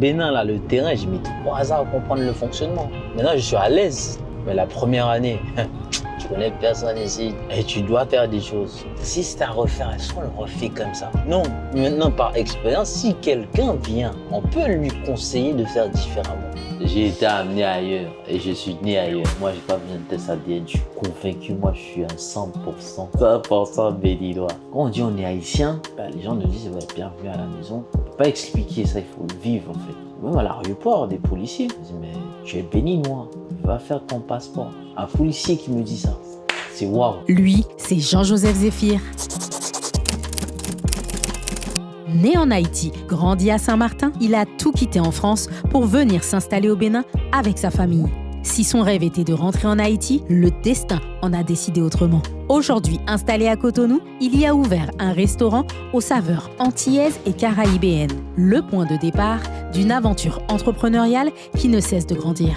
Bénin, là, le terrain, j'ai mis 3 ans à comprendre le fonctionnement. Maintenant, je suis à l'aise. Mais la première année, tu connais personne ici et tu dois faire des choses. Si c'est à refaire, est-ce qu'on le refait comme ça? Non. Maintenant, par expérience, si quelqu'un vient, on peut lui conseiller de faire différemment. J'ai été amené ailleurs et je suis né ailleurs. Moi, j'ai pas besoin de test ADN. Je suis convaincu, moi, je suis un 100%. 100% béninois. Quand on dit on est haïtien, les gens nous disent ouais, bienvenue à la maison. On peut pas expliquer ça, il faut le vivre en fait. Même à l'aéroport, des policiers me disent mais tu es béninois, va faire ton passeport. Un policier qui me dit ça, c'est waouh. Lui, c'est Jean-Joseph Zéphir. Né en Haïti, grandi à Saint-Martin, il a tout quitté en France pour venir s'installer au Bénin avec sa famille. Si son rêve était de rentrer en Haïti, le destin en a décidé autrement. Aujourd'hui installé à Cotonou, il y a ouvert un restaurant aux saveurs antillaises et caraïbéennes. Le point de départ d'une aventure entrepreneuriale qui ne cesse de grandir.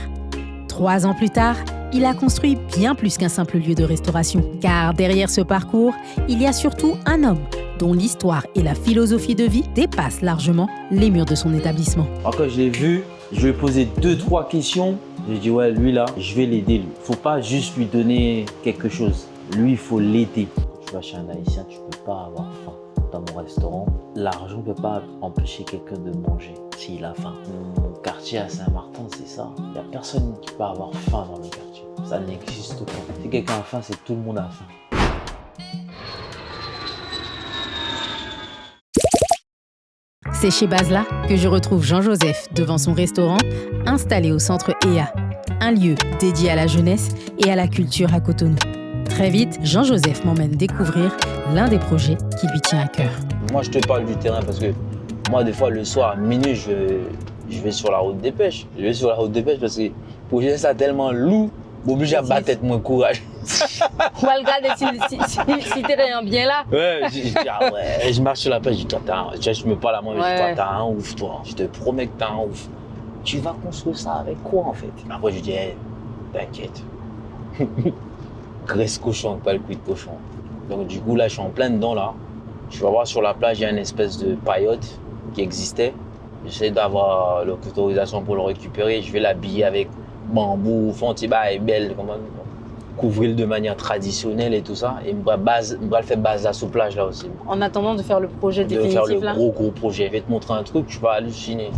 3 ans plus tard, il a construit bien plus qu'un simple lieu de restauration. Car derrière ce parcours, il y a surtout un homme dont l'histoire et la philosophie de vie dépassent largement les murs de son établissement. Quand je l'ai vu, je lui ai posé 2-3 questions. J'ai dit ouais, lui là, je vais l'aider. Il ne faut pas juste lui donner quelque chose. Lui, il faut l'aider. Tu vas chez un Haïtien, tu ne peux pas avoir faim. Dans mon restaurant, l'argent ne peut pas empêcher quelqu'un de manger s'il a faim. Mon quartier à Saint-Martin, c'est ça. Il n'y a personne qui peut avoir faim dans le quartier. Ça n'existe pas. Si quelqu'un a faim, c'est que tout le monde a faim. C'est chez Basla que je retrouve Jean-Joseph devant son restaurant, installé au centre EA, un lieu dédié à la jeunesse et à la culture à Cotonou. Très vite, Jean-Joseph m'emmène découvrir l'un des projets qui lui tient à cœur. Moi, je te parle du terrain parce que moi, des fois, le soir, à minuit, je vais sur la route des pêches. Je vais sur la route des pêches parce que pour gérer ça tellement lourd, obligé à battre tête, mon courage. On va regarder si t'es bien là. Ouais, je marche sur la plage, je dis, toi, je me parle à moi, je dis, toi, t'as un ouf, toi. Je te promets que t'as un ouf. Tu vas construire ça avec quoi, en fait? Après, je dis, hey, t'inquiète. Graisse cochon, pas le cuit de cochon. Donc, du coup, là, je suis en plein dedans, là. Je vais voir sur la plage, il y a une espèce de paillote qui existait. J'essaie d'avoir l'autorisation pour le récupérer. Je vais l'habiller avec bambou, fontiba et belle, couvrir de manière traditionnelle et tout ça. Et je vais le faire base à sous plage là aussi. En attendant de faire le projet définitif là. De faire là. le gros projet. Je vais te montrer un truc, tu vas halluciner.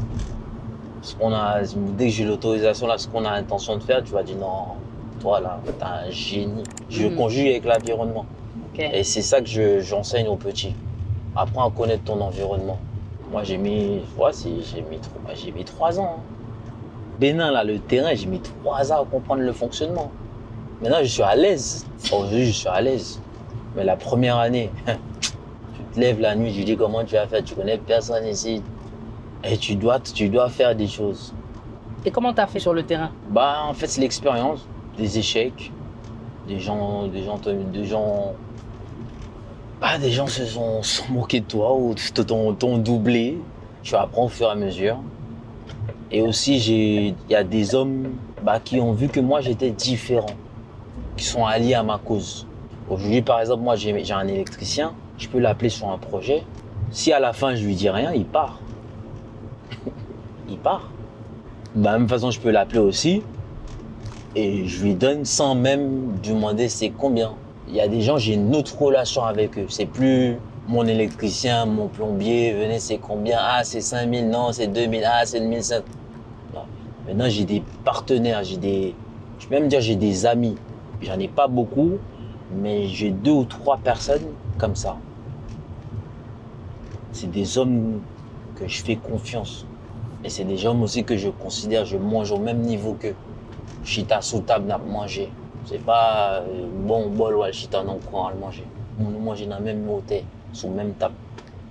Dès que j'ai l'autorisation là, ce qu'on a l'intention de faire, tu vas dire non, toi là, t'es un génie. Je conjugue avec l'environnement. Okay. Et c'est ça que j'enseigne aux petits. Apprends à connaître ton environnement. Moi j'ai mis 3 ans. Hein. Bénin là, le terrain, j'ai mis 3 ans à comprendre le fonctionnement. Maintenant je suis à l'aise. Aujourd'hui je suis à l'aise. Mais la première année, tu te lèves la nuit, tu dis comment tu vas faire, tu connais personne ici. Et tu dois faire des choses. Et comment tu as fait sur le terrain? En fait c'est l'expérience, des échecs, des gens se sont moqués de toi ou t'ont doublé. Tu apprends au fur et à mesure. Et aussi, il y a des hommes qui ont vu que moi, j'étais différent, qui sont alliés à ma cause. Aujourd'hui, par exemple, moi, j'ai un électricien, je peux l'appeler sur un projet. Si à la fin, je lui dis rien, il part. Il part. De la même façon, je peux l'appeler aussi et je lui donne sans même demander c'est combien. Il y a des gens, j'ai une autre relation avec eux. C'est plus mon électricien, mon plombier, venez, c'est combien? Ah, c'est 5 000, non, c'est 2 000, ah, c'est 1 500. Maintenant, j'ai des partenaires, je peux même dire j'ai des amis. J'en ai pas beaucoup, mais j'ai 2 ou 3 personnes comme ça. C'est des hommes que je fais confiance. Et c'est des hommes aussi que je considère, je mange au même niveau qu'eux. Chita sous table, n'a pas mangé. C'est pas bon bol ou chita non quoi à le manger. On nous mange dans le même hôtel, sous la même table,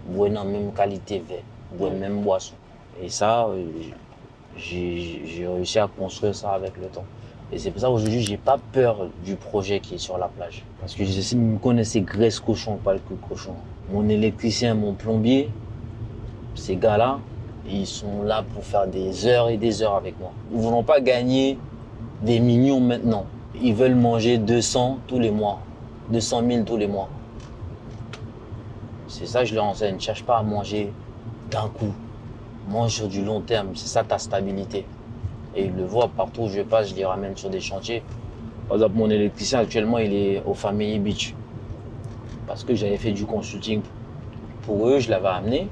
boire dans la même qualité verre, boire la même boisson. Et ça, j'ai réussi à construire ça avec le temps. Et c'est pour ça qu'aujourd'hui, j'ai pas peur du projet qui est sur la plage. Parce que je me connaissais graisse cochon, pas le cul cochon. Mon électricien, mon plombier, ces gars-là, ils sont là pour faire des heures et des heures avec moi. Ils ne voulons pas gagner des millions maintenant. Ils veulent manger 200 tous les mois, 200 000 tous les mois. C'est ça que je leur enseigne. Ne cherche pas à manger d'un coup. Moi, sur du long terme, c'est ça ta stabilité. Et il le voit partout où je passe, je les ramène sur des chantiers. Par exemple, mon électricien actuellement, il est au Family Beach. Parce que j'avais fait du consulting pour eux, je l'avais amené.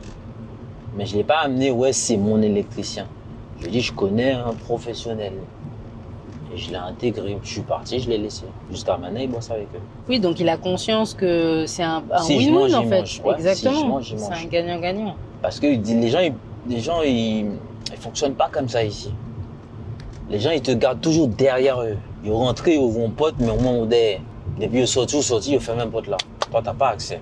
Mais je ne l'ai pas amené, ouais, c'est mon électricien. Je lui ai dit, je connais un professionnel. Et je l'ai intégré. Je suis parti, je l'ai laissé. Jusqu'à maintenant, il bosse avec eux. Oui, donc il a conscience que c'est un Si je win-win mange, en il fait. mange. Ouais, Exactement. si je mange, il mange. C'est un gagnant-gagnant. Parce que les gens ils fonctionnent pas comme ça ici. Les gens, ils te gardent toujours derrière eux. Ils rentrent, ils ouvrent un pote, mais au moment où derrière. Depuis ils sortent, ils font même pote là. Toi, t'as pas accès.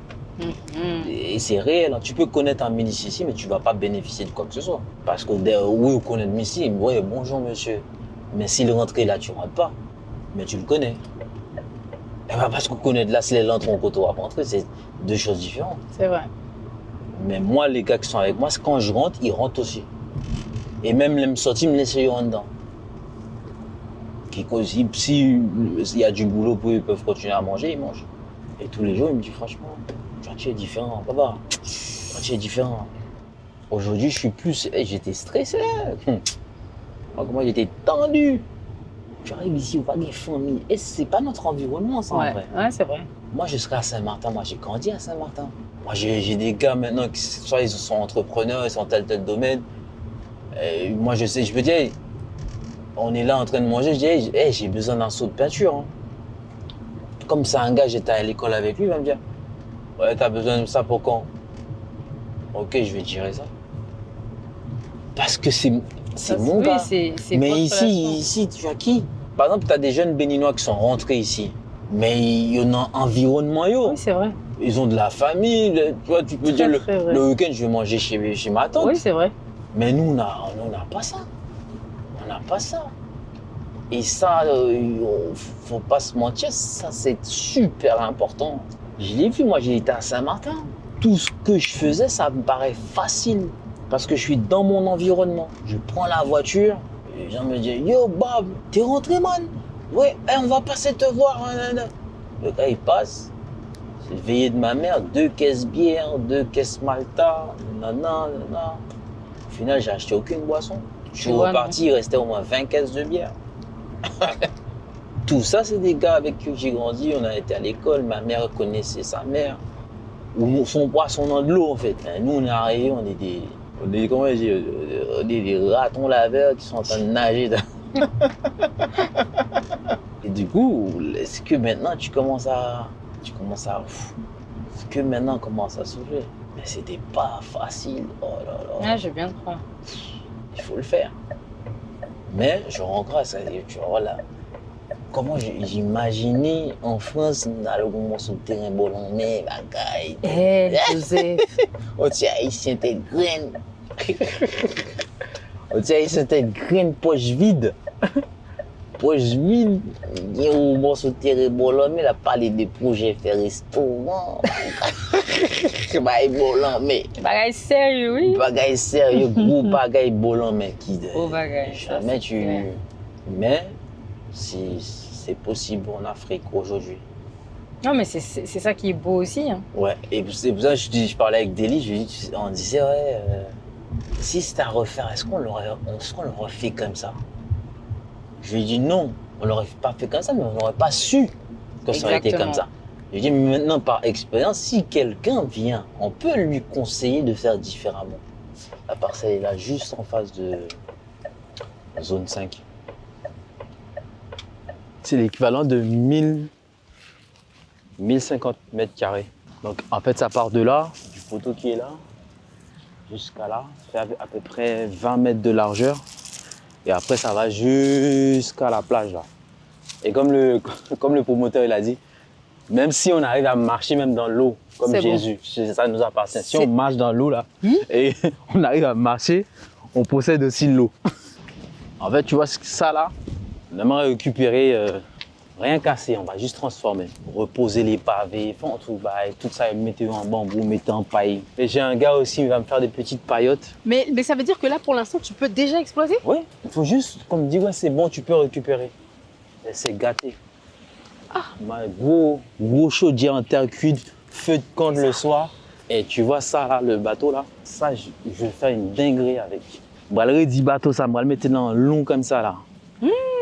Et c'est réel, hein. Tu peux connaître un ministre ici, mais tu vas pas bénéficier de quoi que ce soit. Parce que oui, on connaît le ministre, il me dit, ouais, bonjour monsieur. Mais s'il rentre là, tu rentres pas. Mais tu le connais. Et ben parce qu'on connaît de là, s'il est entré en côté, on va pas entrer, c'est deux choses différentes. C'est vrai. Mais moi, les gars qui sont avec moi, c'est quand je rentre, ils rentrent aussi. Et même les me sortir, ils me laissent en dedans. S'il y a du boulot pour eux, ils peuvent continuer à manger, ils mangent. Et tous les jours, ils me disent franchement, tu es différent, papa. Tu es différent. Aujourd'hui, je suis plus. J'étais stressé. Moi, j'étais tendu. Tu arrives ici, on va des familles. Et c'est pas notre environnement, ça, en vrai. Ouais, c'est vrai. Moi, je serai à Saint-Martin. Moi, j'ai grandi à Saint-Martin. Moi, j'ai des gars maintenant qui, soit ils sont entrepreneurs, ils sont tel domaine. Et moi, je sais, je peux dire, on est là en train de manger, je dis, hey, j'ai besoin d'un seau de peinture. Hein. Comme ça, un gars, j'étais à l'école avec lui, il va me dire, ouais, t'as besoin de ça pour quand? Ok, je vais gérer ça. Parce que c'est mon gars. C'est mais votre relation. ici, tu as qui? Par exemple, tu as des jeunes béninois qui sont rentrés ici. Mais il y en a un environnement, yo. Oui, c'est vrai. Ils ont de la famille. Tu vois, tu peux dire, le week-end, je vais manger chez ma tante. Oui, c'est vrai. Mais nous, on n'a pas ça. On n'a pas ça. Et ça, faut pas se mentir, ça, c'est super important. Je l'ai vu, moi, j'ai été à Saint-Martin. Tout ce que je faisais, ça me paraît facile. Parce que je suis dans mon environnement. Je prends la voiture, et les gens me disent, yo, Bob, t'es rentré, man? Ouais, on va passer te voir. Le gars, il passe. C'est le veillé de ma mère, 2 caisses bière, 2 caisses Malta, nanana. Au final, j'ai acheté aucune boisson. Je suis reparti, il restait au moins 20 caisses de bière. Tout ça, c'est des gars avec qui j'ai grandi. On a été à l'école, ma mère connaissait sa mère. Ou son poisson dans de l'eau, en fait. Nous, on est arrivés, on est des ratons laveurs qui sont en train de nager. Et du coup, est-ce que maintenant est-ce que maintenant on commence à souffler? Mais c'était pas facile. Oh là là. Ah, je veux bien te croire. Il faut le faire. Mais je rends grâce à Dieu, tu vois là. Comment j'imaginais en France, dans le moment sur le terrain bolonais, bagaille. Joseph. On tient haïtien tête graine. On tient haïtien tête graine, poche vide. Poche vide. Au moment sur le terrain bolonais, il a parlé des projets faire restaurant. Bagaille bolonais. Bagaille sérieux, oui. Bagaille sérieux, gros bagaille bolonais. Gros bagaille. Jamais tu. Mais c'est possible en Afrique aujourd'hui. Non, mais c'est ça qui est beau aussi. Hein. Ouais, et c'est pour ça que je parlais avec Délie, on disait, ouais, si c'était à refaire, est-ce qu'on l'aurait fait comme ça? Je lui ai dit non, on l'aurait pas fait comme ça, mais on n'aurait pas su que ça aurait été comme ça. Je lui ai dit, maintenant, par expérience, si quelqu'un vient, on peut lui conseiller de faire différemment. La parcelle est là, juste en face de zone 5. C'est l'équivalent de 1050 mètres carrés. Donc en fait ça part de là, du poteau qui est là, jusqu'à là, ça fait à peu près 20 mètres de largeur. Et après ça va jusqu'à la plage là. Et comme le promoteur il a dit, même si on arrive à marcher même dans l'eau, comme Jésus, bon. Ça nous appartient. Si on marche dans l'eau là, et on arrive à marcher, on possède aussi l'eau. En fait tu vois ça là, on aimerait récupérer, rien casser, on va juste transformer. Reposer les pavés, faire tout ça, mettez en bambou, mettez en paille. Et j'ai un gars aussi, il va me faire des petites paillotes. Mais ça veut dire que là, pour l'instant, tu peux déjà exploser? Oui, il faut juste qu'on me dise, ouais, c'est bon, tu peux récupérer. Et c'est gâté. Ah. Gros chaudière en terre cuite, feu de camp le soir. Et tu vois ça là, le bateau là, ça je vais faire une dinguerie avec. Je vais le 10 bateaux, ça, je vais le mettre dans long comme ça là.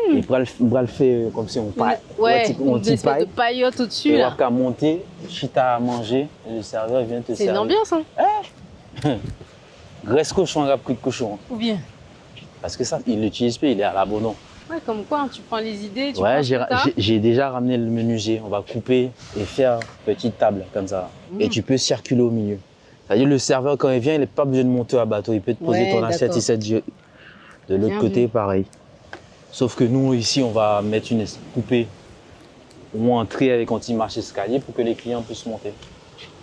Et je vais le faire comme si on paille. Ouais, on une espèce de paillote au-dessus Et là. on va monter, chita à manger, et le serveur vient te C'est servir. une ambiance, hein. Graisse cochon, rap de cochon. Ou bien. Parce que ça, il l'utilise pas, il est à l'abandon. Ouais, comme quoi, hein, tu prends les idées, tu Ouais, prends ce que t'as. j'ai déjà ramené le menuisier. On va couper et faire une petite table comme ça. Et tu peux circuler au milieu. C'est-à-dire le serveur, quand il vient, il n'a pas besoin de monter à bateau. Il peut te poser Ouais, ton assiette d'accord. ici. De l'autre Bien côté, vu. pareil. Sauf que nous, ici, on va mettre une coupée ou entrer avec un petit marche escalier pour que les clients puissent monter.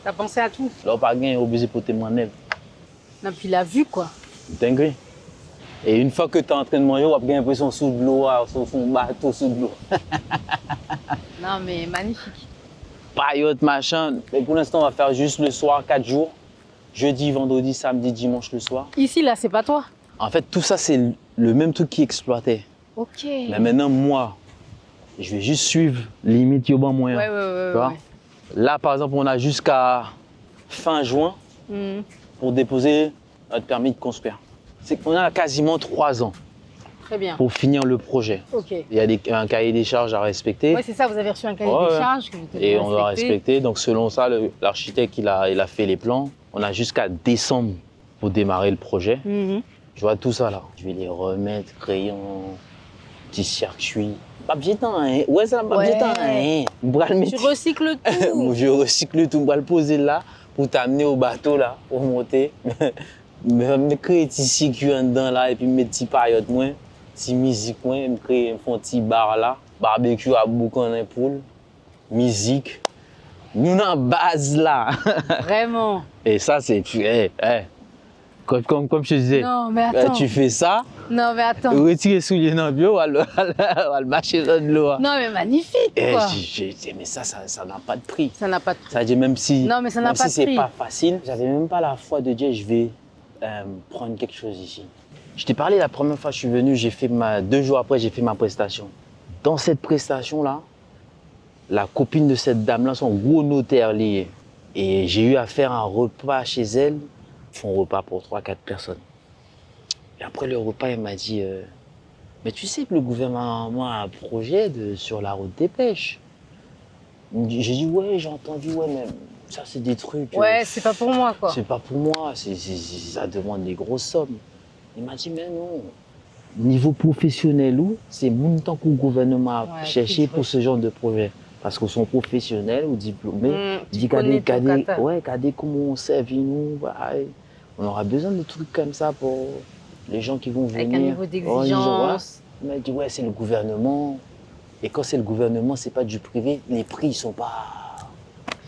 T'as pensé à tout. Là, pas gain, obligé pour tes mains neuves. Non, puis la vue, quoi. Dinguerie. Et une fois que tu es en train de manger, on va avoir l'impression sous de l'eau, sur son bateau sous de l'eau. Non, mais magnifique. Paillote, machin. Mais pour l'instant, on va faire juste le soir, 4 jours. Jeudi, vendredi, samedi, dimanche le soir. Ici, là, c'est pas toi. En fait, tout ça, c'est le même truc qui exploitait. Ok. Mais maintenant, moi, je vais juste suivre limite au bon moyen. Ouais, ouais, ouais. Tu vois? ouais. Là, par exemple, on a jusqu'à fin juin Mhm. pour déposer notre permis de construire. C'est qu'on a quasiment 3 ans Très bien. pour finir le projet. Ok. Il y a un cahier des charges à respecter. Ouais, c'est ça, vous avez reçu un cahier Ouais, des ouais. charges que vous devez Et on doit respecter. respecter. Donc, selon ça, l'architecte, il a fait les plans. On a jusqu'à décembre pour démarrer le projet. Mhm. Tu vois, tout ça là. Je vais les remettre, crayon, petit circuit. Papier temps, hein. Ouais, ça, papier Ouais. temps, hein. On va le Tu mettre. recycles tout. Je recycle tout. On va le poser là pour t'amener au bateau là, pour monter. Me créer un petit circuit en dedans là, et puis mettre petit paillote moins, petit musique moins, me créer un petit bar là, barbecue à boucan en poule, musique. Nous en base là. Vraiment. Et ça, c'est. Comme je te disais, Non, mais attends. tu fais ça, Non, mais attends. retirer les souliers dans le bio, on va le marcher dans de l'eau. Non, mais magnifique, Et quoi. j'ai dit, mais ça n'a pas de prix. Ça n'a pas de... Ça veut dire, même si, Non, mais ça n'a même pas si de c'est prix. pas facile, j'avais même pas la foi de dire, je vais prendre quelque chose ici. Je t'ai parlé la première fois que je suis venu, 2 jours après, j'ai fait ma prestation. Dans cette prestation-là, la copine de cette dame-là, son gros notaire lié. Et j'ai eu à faire un repas chez elle. Ils font un repas pour 3-4 personnes. Et après le repas, elle m'a dit, mais tu sais que le gouvernement a un projet sur la route des pêches. J'ai dit, ouais, j'ai entendu, ouais, mais ça, c'est des trucs. Ouais, c'est pas pour moi, quoi. C'est pas pour moi, ça demande des grosses sommes. Il m'a dit, mais non. Niveau professionnel, c'est mon temps que le gouvernement a Ouais, cherché qui pour ce genre de projet. Parce qu'ils sont professionnels ou diplômés. Tu Dit connais ton kata. regardez comment on servi nous. Ouais. On aura besoin de trucs comme ça pour les gens qui vont venir. Avec un niveau Ouais, d'exigence. il m'a dit, ouais, c'est le gouvernement. Et quand c'est le gouvernement, c'est pas du privé, les prix, ils sont pas.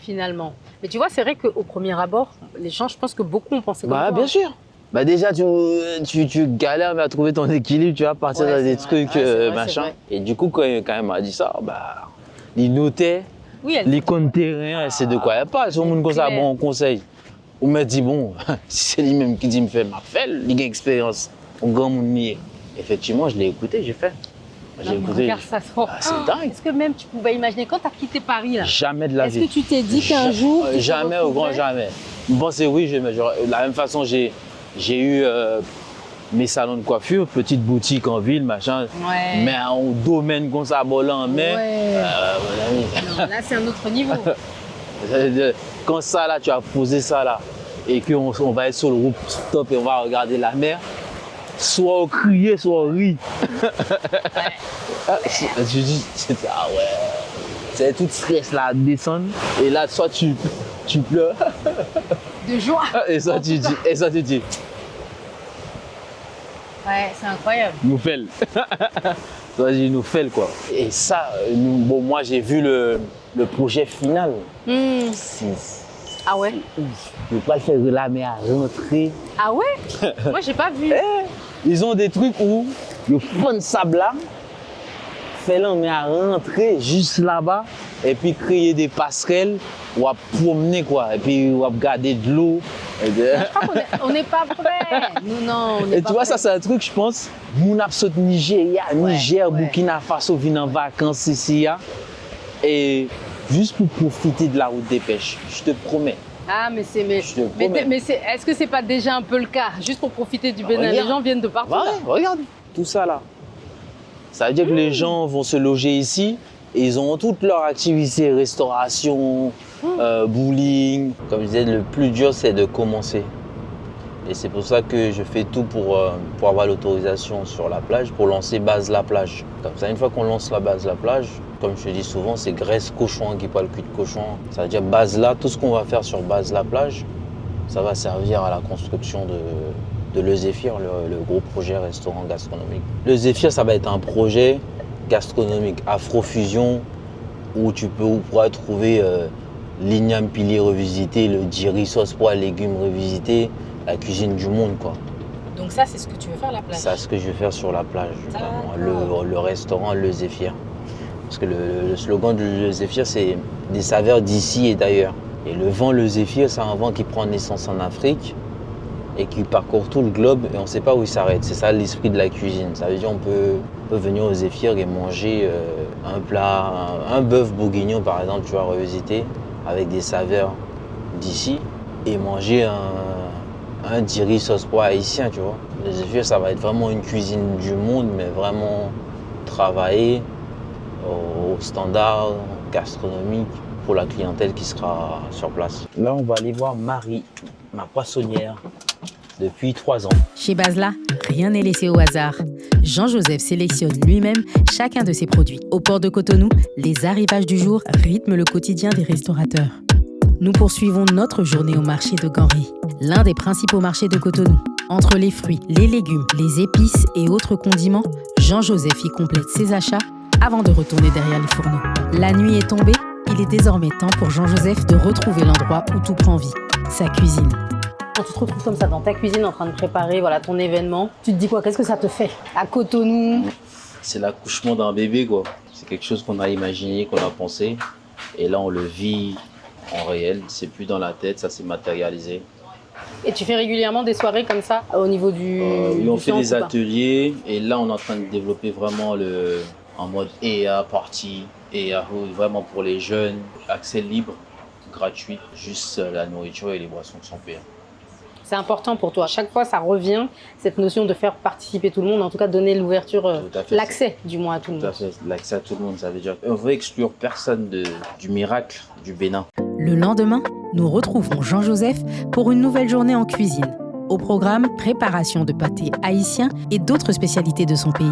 Finalement. Mais tu vois, c'est vrai qu'au premier abord, les gens, je pense que beaucoup ont pensé comme Bah, toi. bien sûr. Bah, déjà, tu galères à trouver ton équilibre, tu vas partir Ouais, dans c'est des vrai. trucs, Ouais, c'est vrai, c'est machin. vrai. Et du coup, quand elle m'a dit ça, bah, il notait, Oui, elle... les comptait rien, et c'est de quoi elle parle. Si on me comme ça, clair. bon conseil. On m'a dit, bon, si c'est lui-même qui dit, me fait ma fait, il a expérience. On grand monde nié. Effectivement, je l'ai écouté, j'ai fait. J'ai Non, mais écouté. regarde ça. C'est dingue. Est-ce que même tu pouvais imaginer, quand tu as quitté Paris, là, Jamais de la est-ce vie. que tu t'es dit qu'un jour. tu te Jamais, au grand retrouverais- jamais. Bon, c'est oui, de la même façon, j'ai eu mes salons de coiffure, petite boutique en ville, machin. Ouais. Mais en domaine comme ça, bol en main. Ouais. Mon ami, Non, là, c'est un autre niveau. quand ça là, tu as posé ça là, et qu'on va être sur le rooftop et on va regarder la mer, soit on criait, soit on rit. Je dis, ah ouais, c'est tout stress là, descendre, et là, soit tu pleures, De joie. et soit tu dis, Ouais, c'est incroyable. nous fait. Soit tu dis, nous fait quoi. Et ça, bon, moi j'ai vu le projet final. Hmm. Ah ouais. Je ne peux pas le faire là, mais à rentrer. Ah ouais. Moi, j'ai pas vu. Ils ont des trucs où le fond de sable là, fait là, mais à rentrer juste là-bas, et puis créer des passerelles, ou à promener quoi, et puis ou à garder de l'eau. Je crois qu'on n'est pas prêts. Nous, non, on n'est Et pas tu vois, ça prêts. c'est un truc, je pense, mon absolu Nigeria, Niger, ouais. Burkina Faso viennent en vacances ici, et juste pour profiter de la route des pêches, je te promets. Ah, mais c'est. Je te promets. Est-ce que c'est pas déjà un peu le cas? Juste pour profiter du Bénin, Regarde. les gens viennent de partout. Ouais, là. regarde, tout ça là. Ça veut dire que les gens vont se loger ici et ils ont toutes leurs activités, restauration, bowling. Comme je disais, le plus dur, c'est de commencer. Et c'est pour ça que je fais tout pour avoir l'autorisation sur la plage, pour lancer Base la plage. Comme ça, une fois qu'on lance la Base la plage, comme je te dis souvent, c'est graisse cochon qui pas le cul de cochon. Ça veut dire Base là, tout ce qu'on va faire sur Base la plage, ça va servir à la construction de Le Zéphyr, le gros projet restaurant gastronomique. Le Zéphyr, ça va être un projet gastronomique, afrofusion, où tu pourras trouver l'igname pilé revisité, le diri sauce pois légumes revisité, la cuisine du monde, quoi. Donc, ça, c'est ce que tu veux faire à la plage? C'est ce que je vais faire sur la plage, vraiment. Le restaurant Le Zéphyr. Parce que le slogan du Le Zéphyr, c'est des saveurs d'ici et d'ailleurs. Et le vent Le Zéphyr, c'est un vent qui prend naissance en Afrique et qui parcourt tout le globe et on ne sait pas où il s'arrête. C'est ça l'esprit de la cuisine. Ça veut dire qu'on peut venir au Zéphyr et manger un plat, un bœuf bourguignon par exemple, tu vas revisiter avec des saveurs d'ici et manger un diri sauce pois haïtien, tu vois. Le Zéphyr, ça va être vraiment une cuisine du monde, mais vraiment travaillée aux standards gastronomiques pour la clientèle qui sera sur place. Là, on va aller voir Marie, ma poissonnière, depuis 3 ans. Chez Basla, rien n'est laissé au hasard. Jean-Joseph sélectionne lui-même chacun de ses produits. Au port de Cotonou, les arrivages du jour rythment le quotidien des restaurateurs. Nous poursuivons notre journée au marché de Ganry, l'un des principaux marchés de Cotonou. Entre les fruits, les légumes, les épices et autres condiments, Jean-Joseph y complète ses achats avant de retourner derrière les fourneaux. La nuit est tombée, il est désormais temps pour Jean-Joseph de retrouver l'endroit où tout prend vie, sa cuisine. Quand tu te retrouves comme ça dans ta cuisine en train de préparer ton événement, tu te dis quoi? Qu'est-ce que ça te fait? À Cotonou? C'est l'accouchement d'un bébé, quoi. C'est quelque chose qu'on a imaginé, qu'on a pensé. Et là, on le vit en réel. C'est plus dans la tête, ça s'est matérialisé. Et tu fais régulièrement des soirées comme ça au niveau du Oui, on fait centre des ou pas? ateliers. Et là, on est en train de développer vraiment en mode EA party. EA vraiment pour les jeunes. Accès libre, gratuit. Juste la nourriture et les boissons qui sont payantes. C'est important pour toi. À chaque fois, ça revient, cette notion de faire participer tout le monde, en tout cas donner l'ouverture, Tout à fait. l'accès du moins à tout le Tout à monde. fait. L'accès à tout le monde, ça veut dire qu'on veut exclure personne du miracle du Bénin. Le lendemain, nous retrouvons Jean-Joseph pour une nouvelle journée en cuisine. Au programme, préparation de pâtés haïtiens et d'autres spécialités de son pays.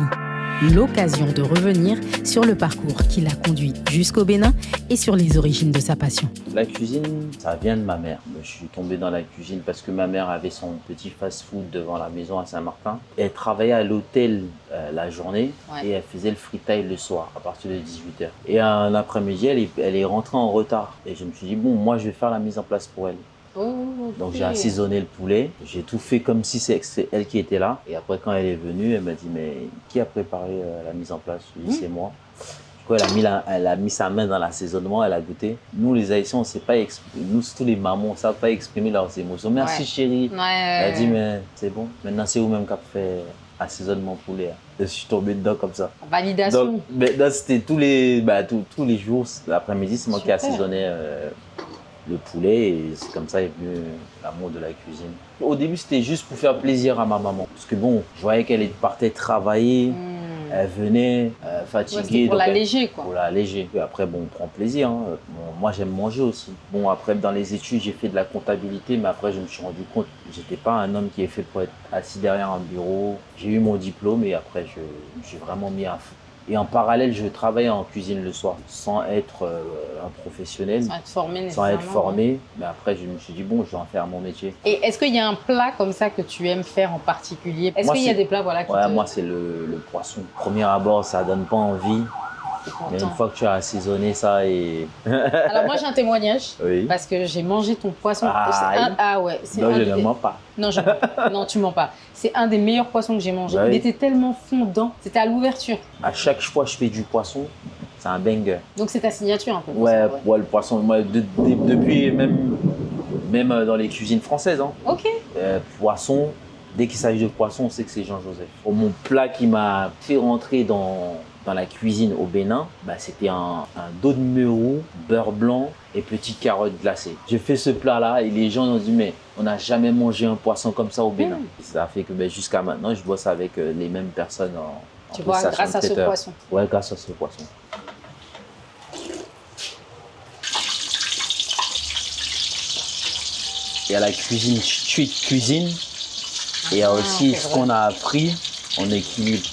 L'occasion de revenir sur le parcours qui l'a conduit jusqu'au Bénin et sur les origines de sa passion. La cuisine, ça vient de ma mère. Je suis tombé dans la cuisine parce que ma mère avait son petit fast-food devant la maison à Saint-Martin. Elle travaillait à l'hôtel la journée et elle faisait le free-taille le soir à partir de 18h. Et un après-midi, elle est rentrée en retard. Et je me suis dit, bon, moi je vais faire la mise en place pour elle. Oh, Donc j'ai assaisonné le poulet, j'ai tout fait comme si c'est elle qui était là. Et après quand elle est venue, elle m'a dit mais qui a préparé la mise en place? Je lui ai dit c'est moi. Du coup elle a mis sa main dans l'assaisonnement, elle a goûté. Nous les Haïtiens on sait pas nous surtout les mamans, on ne sait pas exprimer leurs émotions. Merci chérie. Elle a dit mais c'est bon, maintenant c'est vous-même qui avez fait assaisonnement poulet. Je suis tombé dedans comme ça. Validation. Donc maintenant c'était tous les jours, l'après-midi c'est moi qui assaisonnais le poulet et c'est comme ça est venu l'amour de la cuisine. Au début c'était juste pour faire plaisir à ma maman parce que bon, je voyais qu'elle partait travailler, elle venait fatiguée. Ouais, pour l'alléger quoi. Pour l'alléger. Après bon, on prend plaisir. Hein. Bon, moi j'aime manger aussi. Bon après dans les études j'ai fait de la comptabilité mais après je me suis rendu compte que j'étais pas un homme qui est fait pour être assis derrière un bureau. J'ai eu mon diplôme et après je me suis vraiment mis à fond. Et en parallèle, je travaillais en cuisine le soir, sans être un professionnel, Sans être formé sans être nécessairement. formé. Mais après, je me suis dit, bon, je vais en faire mon métier. Et est-ce qu'il y a un plat comme ça que tu aimes faire en particulier? Est-ce Moi, qu'il y a c'est- des plats qui Ouais, te... moi, c'est le poisson. Premier abord, ça donne pas envie. T'es Mais content. une fois que tu as assaisonné ça et... Alors moi j'ai un témoignage Oui. parce que j'ai mangé ton poisson. Aïe. Ah ouais, c'est Non, un je des- ne mens pas. Non, non, tu mens pas. C'est un des meilleurs poissons que j'ai mangé. Bah Il oui. était tellement fondant. C'était à l'ouverture. À chaque fois que je fais du poisson, c'est un banger. Donc c'est ta signature un peu. Ouais, ouais, le poisson, moi, depuis même dans les cuisines françaises, hein. Ok. Poisson, dès qu'il s'agit de poisson, on sait que c'est Jean-Joseph. Mon plat qui m'a fait rentrer dans dans la cuisine au Bénin, c'était un dos de meuron, beurre blanc et petites carottes glacées. J'ai fait ce plat-là et les gens ont dit mais on n'a jamais mangé un poisson comme ça au Bénin. Ça fait que jusqu'à maintenant, je bosse avec les mêmes personnes tu vois, grâce à ce poisson. Ouais, grâce à ce poisson. Il y a la cuisine street cuisine et il y a aussi ce qu'on a appris en équilibre.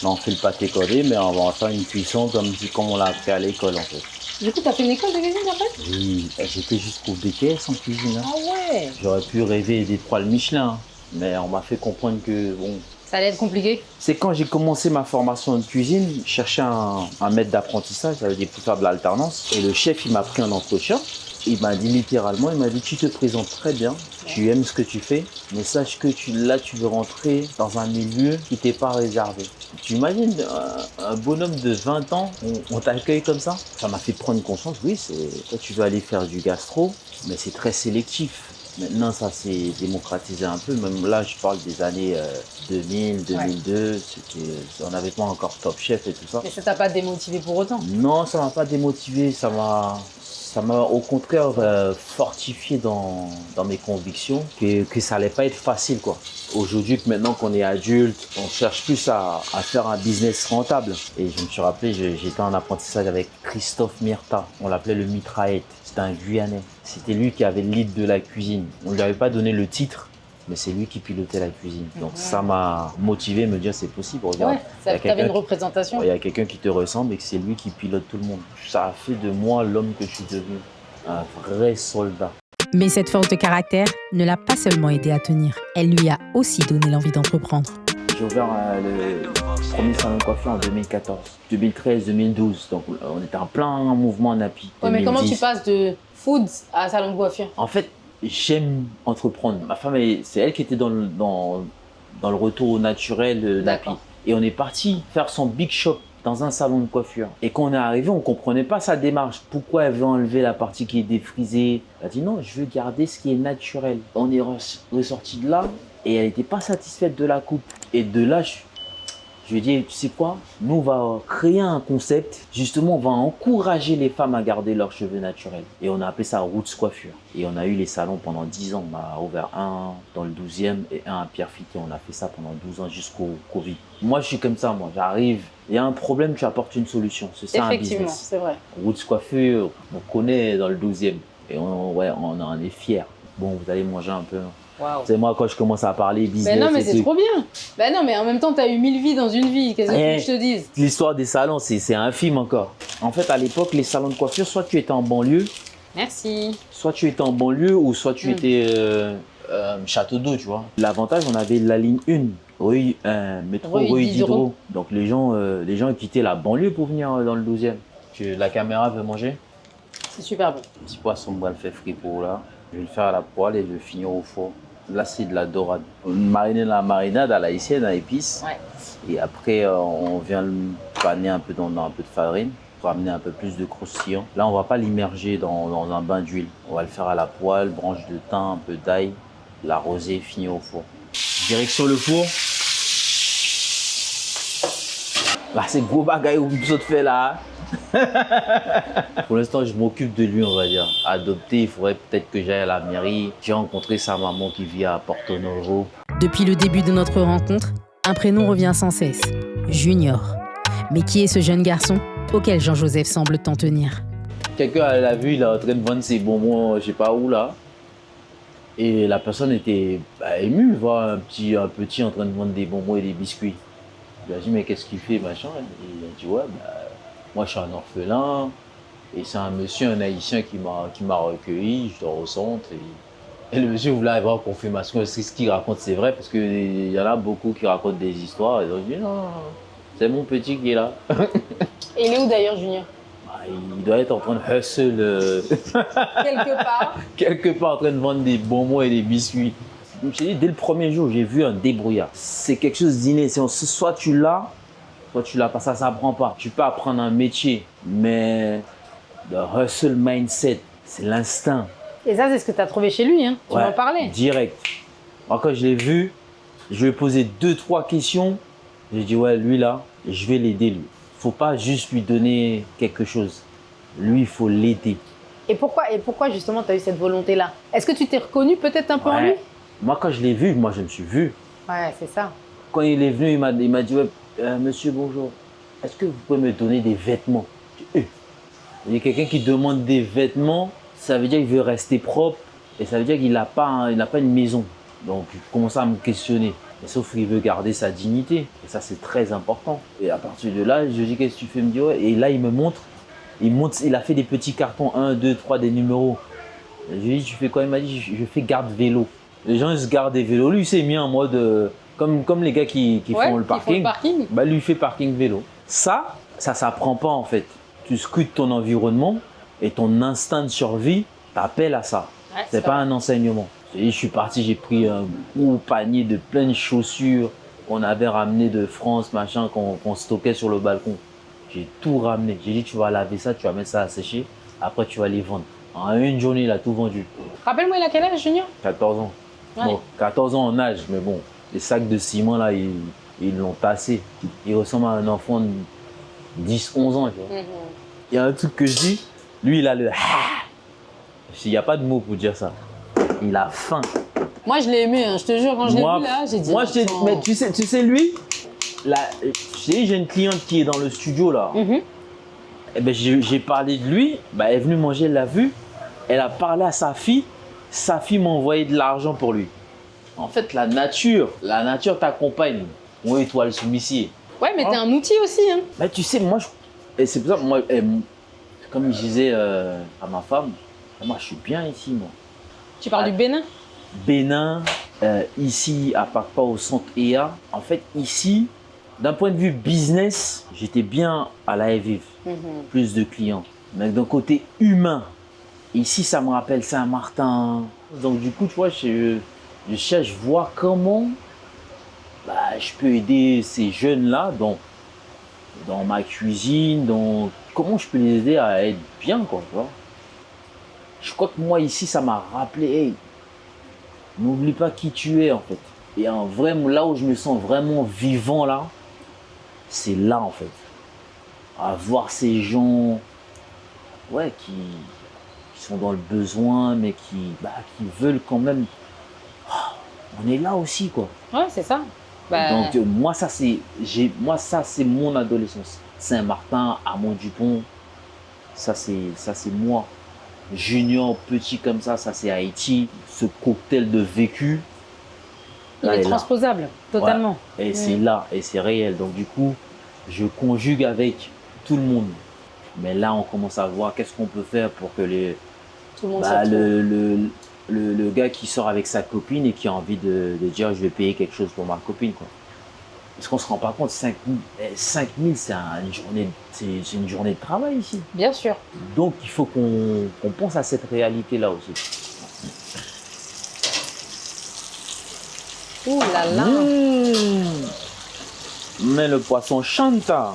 Là, on fait le pâté cordé, mais on va en faire une cuisson comme on l'a appris à l'école en fait. Du coup, tu as fait une école de cuisine en fait? Oui, j'étais jusqu'au BTS en cuisine. Ah ouais. J'aurais pu rêver d'étoiles Michelin, mais on m'a fait comprendre que bon. Ça allait être compliqué. C'est quand j'ai commencé ma formation de cuisine, je cherchais un maître d'apprentissage, ça veut dire pour faire de l'alternance. Et le chef, il m'a pris un entretien. Il m'a dit littéralement, il m'a dit tu te présentes très bien, tu aimes ce que tu fais, mais sache que là tu veux rentrer dans un milieu qui t'est pas réservé. Tu imagines un bonhomme de 20 ans, on t'accueille comme ça? Ça m'a fait prendre conscience, oui, toi tu veux aller faire du gastro, mais c'est très sélectif. Maintenant ça s'est démocratisé un peu, même là je parle des années 2000, 2002, on n'avait pas encore Top Chef et tout ça. Mais ça t'a pas démotivé pour autant? Non, ça m'a pas démotivé, ça m'a au contraire fortifié dans mes convictions que ça allait pas être facile quoi. Aujourd'hui, maintenant qu'on est adulte, on cherche plus à faire un business rentable. Et je me suis rappelé, j'étais en apprentissage avec Christophe Myrta, on l'appelait le Mitraillette, c'était un Guyanais. C'était lui qui avait le lead de la cuisine. On ne lui avait pas donné le titre, mais c'est lui qui pilotait la cuisine. Donc ça m'a motivé à me dire c'est possible. Regarde, t'avais une représentation. Il y a quelqu'un qui te ressemble et que c'est lui qui pilote tout le monde. Ça a fait de moi l'homme que je suis devenu, un vrai soldat. Mais cette force de caractère ne l'a pas seulement aidé à tenir, elle lui a aussi donné l'envie d'entreprendre. J'ai ouvert le premier salon de coiffure en 2014, 2013, 2012. Donc on était en plein mouvement en Napi. Ouais, mais comment tu passes de food à salon de coiffure? En fait, j'aime entreprendre. Ma femme, c'est elle qui était dans le retour au naturel Napi. Et on est parti faire son big shop dans un salon de coiffure. Et quand on est arrivé, on ne comprenait pas sa démarche. Pourquoi elle veut enlever la partie qui est défrisée? Elle a dit non, je veux garder ce qui est naturel. On est ressorti de là et elle n'était pas satisfaite de la coupe. Et de là, je lui ai dit, tu sais quoi? Nous, on va créer un concept. Justement, on va encourager les femmes à garder leurs cheveux naturels. Et on a appelé ça Roots Coiffure. Et on a eu les salons pendant 10 ans. On a ouvert un dans le 12e et un à Pierrefitte. On a fait ça pendant 12 ans jusqu'au Covid. Moi, je suis comme ça. Moi, j'arrive. Il y a un problème, tu apportes une solution. C'est ça un business. Effectivement, c'est vrai. Roots Coiffure, on connaît dans le 12e. Et on en est fiers. Bon, vous allez manger un peu. Wow. C'est moi quand je commence à parler business. Ben non, mais c'est trop bien. Ben non, mais en même temps, tu as eu 1000 vies dans une vie. Qu'est-ce que je te dise? L'histoire des salons, c'est infime encore. En fait, à l'époque, les salons de coiffure, soit tu étais en banlieue. Merci. Soit tu étais en banlieue ou soit tu étais Château d'Eau, tu vois. L'avantage, on avait la ligne 1, métro Rue Diderot. Donc les gens quittaient la banlieue pour venir dans le 12e. La caméra veut manger? C'est super bon. Petit poisson, on va le faire fripo là. Je vais le faire à la poêle et je vais finir au four. Là, c'est de la dorade. On marine la marinade à la haïtienne, à épices. Ouais. Et après, on vient le paner un peu dans un peu de farine pour amener un peu plus de croustillant. Là, on ne va pas l'immerger dans un bain d'huile. On va le faire à la poêle, branche de thym, un peu d'ail, l'arroser, finir au four. Direction le four. Là, c'est gros bagaille où vous fait là. Pour l'instant, je m'occupe de lui, on va dire. Adopté, il faudrait peut-être que j'aille à la mairie. J'ai rencontré sa maman qui vit à Porto Novo. Depuis le début de notre rencontre, un prénom revient sans cesse, Junior. Mais qui est ce jeune garçon auquel Jean-Joseph semble tant tenir? Quelqu'un l'a vu, il est en train de vendre ses bonbons, je sais pas où là. Et la personne était émue de voir un petit en train de vendre des bonbons et des biscuits. Il a dit, mais qu'est-ce qu'il fait, machin? Et il a dit, ouais, moi, je suis un orphelin et c'est un monsieur, un haïtien qui m'a recueilli, je le ressens. Et le monsieur voulait avoir confirmation. Est-ce que ce qu'il raconte, c'est vrai? Parce qu'il y en a beaucoup qui racontent des histoires. Et donc, je dis non, c'est mon petit qui est là. Et il est où d'ailleurs, Junior? Il doit être en train de hustle. Quelque part. Quelque part en train de vendre des bonbons et des biscuits. Je me suis dit, dès le premier jour, j'ai vu un débrouillard. C'est quelque chose d'inné. Soit tu l'as, soit tu l'as pas. Ça s'apprend pas. Tu peux apprendre un métier, mais le hustle mindset, c'est l'instinct. Et ça, c'est ce que tu as trouvé chez lui, hein? Tu m'en parlais. Direct. Moi, quand je l'ai vu, je lui ai posé 2-3 questions. J'ai dit, ouais, lui là, je vais l'aider lui. faut pas juste lui donner quelque chose. Lui, il faut l'aider. Et pourquoi justement tu as eu cette volonté-là? Est-ce que tu t'es reconnu peut-être un peu en lui? Moi, quand je l'ai vu, moi, je me suis vu. Ouais, c'est ça. Quand il est venu, il m'a dit, ouais, monsieur, bonjour, est-ce que vous pouvez me donner des vêtements? Il y a quelqu'un qui demande des vêtements, ça veut dire qu'il veut rester propre et ça veut dire qu'il n'a pas, une maison. Donc, il commence à me questionner. Mais sauf qu'il veut garder sa dignité. Et ça, c'est très important. Et à partir de là, je lui dis, qu'est-ce que tu fais? Il me dit, ouais. Et là, il me montre. Il a fait des petits cartons, 1, 2, 3, des numéros. Et je lui ai dit, tu fais quoi? Il m'a dit, je fais garde vélo. Les gens, ils se gardent des vélos. Lui, il s'est mis en mode, comme les gars qui font le parking. Bah, lui, il fait parking vélo. Ça s'apprend pas en fait. Tu scrutes ton environnement et ton instinct de survie t'appelle à ça. Ouais, c'est pas un enseignement. Et je suis parti, j'ai pris un gros panier de plein de chaussures qu'on avait ramené de France, machin, qu'on stockait sur le balcon. J'ai tout ramené. J'ai dit, tu vas laver ça, tu vas mettre ça à sécher. Après, tu vas les vendre. En une journée, il a tout vendu. Rappelle-moi, il a quel âge, Junior? 14 ans. Ouais. Bon, 14 ans en âge, mais bon, les sacs de ciment, là, ils l'ont tassé. Il ressemble à un enfant de 10, 11 ans. Il y a un truc que je dis, lui, il a le il n'y a pas de mots pour dire ça. Il a faim. Moi, je l'ai aimé, hein. Je te jure, quand je l'ai vu là, j'ai dit. Moi, mais tu sais, lui, là, j'ai une cliente qui est dans le studio là. Et ben, j'ai parlé de lui, ben, elle est venue manger, elle l'a vu. Elle a parlé à sa fille m'a envoyé de l'argent pour lui. En fait, la nature t'accompagne. Mon étoile soumissier. Ouais, mais t'es un outil aussi. Hein. Ben, tu sais, moi, et c'est pour ça, moi, comme je disais à ma femme, moi, je suis bien ici, moi. Tu parles du Bénin? Bénin, ici, à Pakpa, au centre EA. En fait, ici, d'un point de vue business, j'étais bien à la Vive. Plus de clients. Mais d'un côté humain, ici, ça me rappelle Saint-Martin. Donc, du coup, tu vois, je cherche voir comment je peux aider ces jeunes-là dans ma cuisine, comment je peux les aider à être bien, quoi, tu vois. Je crois que moi, ici, ça m'a rappelé, hey, n'oublie pas qui tu es, en fait. Et en vrai, là où je me sens vraiment vivant, là, c'est là, en fait. À voir ces gens, ouais, qui sont dans le besoin, mais qui veulent quand même. On est là aussi, quoi. Ouais, c'est ça. Donc, moi, ça, c'est mon adolescence. Saint-Martin, Hamon-Dupont, ça, c'est moi. Junior, petit comme ça c'est Haïti. Ce cocktail de vécu. Il est transposable, totalement. Ouais. Et c'est là, et c'est réel. Donc, du coup, je conjugue avec tout le monde. Mais là, on commence à voir qu'est-ce qu'on peut faire pour que tout le monde le gars qui sort avec sa copine et qui a envie de dire je vais payer quelque chose pour ma copine, quoi. Parce qu'on ne se rend pas compte, 5 000, c'est une journée de travail ici. Bien sûr. Donc il faut qu'on pense à cette réalité-là aussi. Ouh là là. Mais le poisson chante. Ah,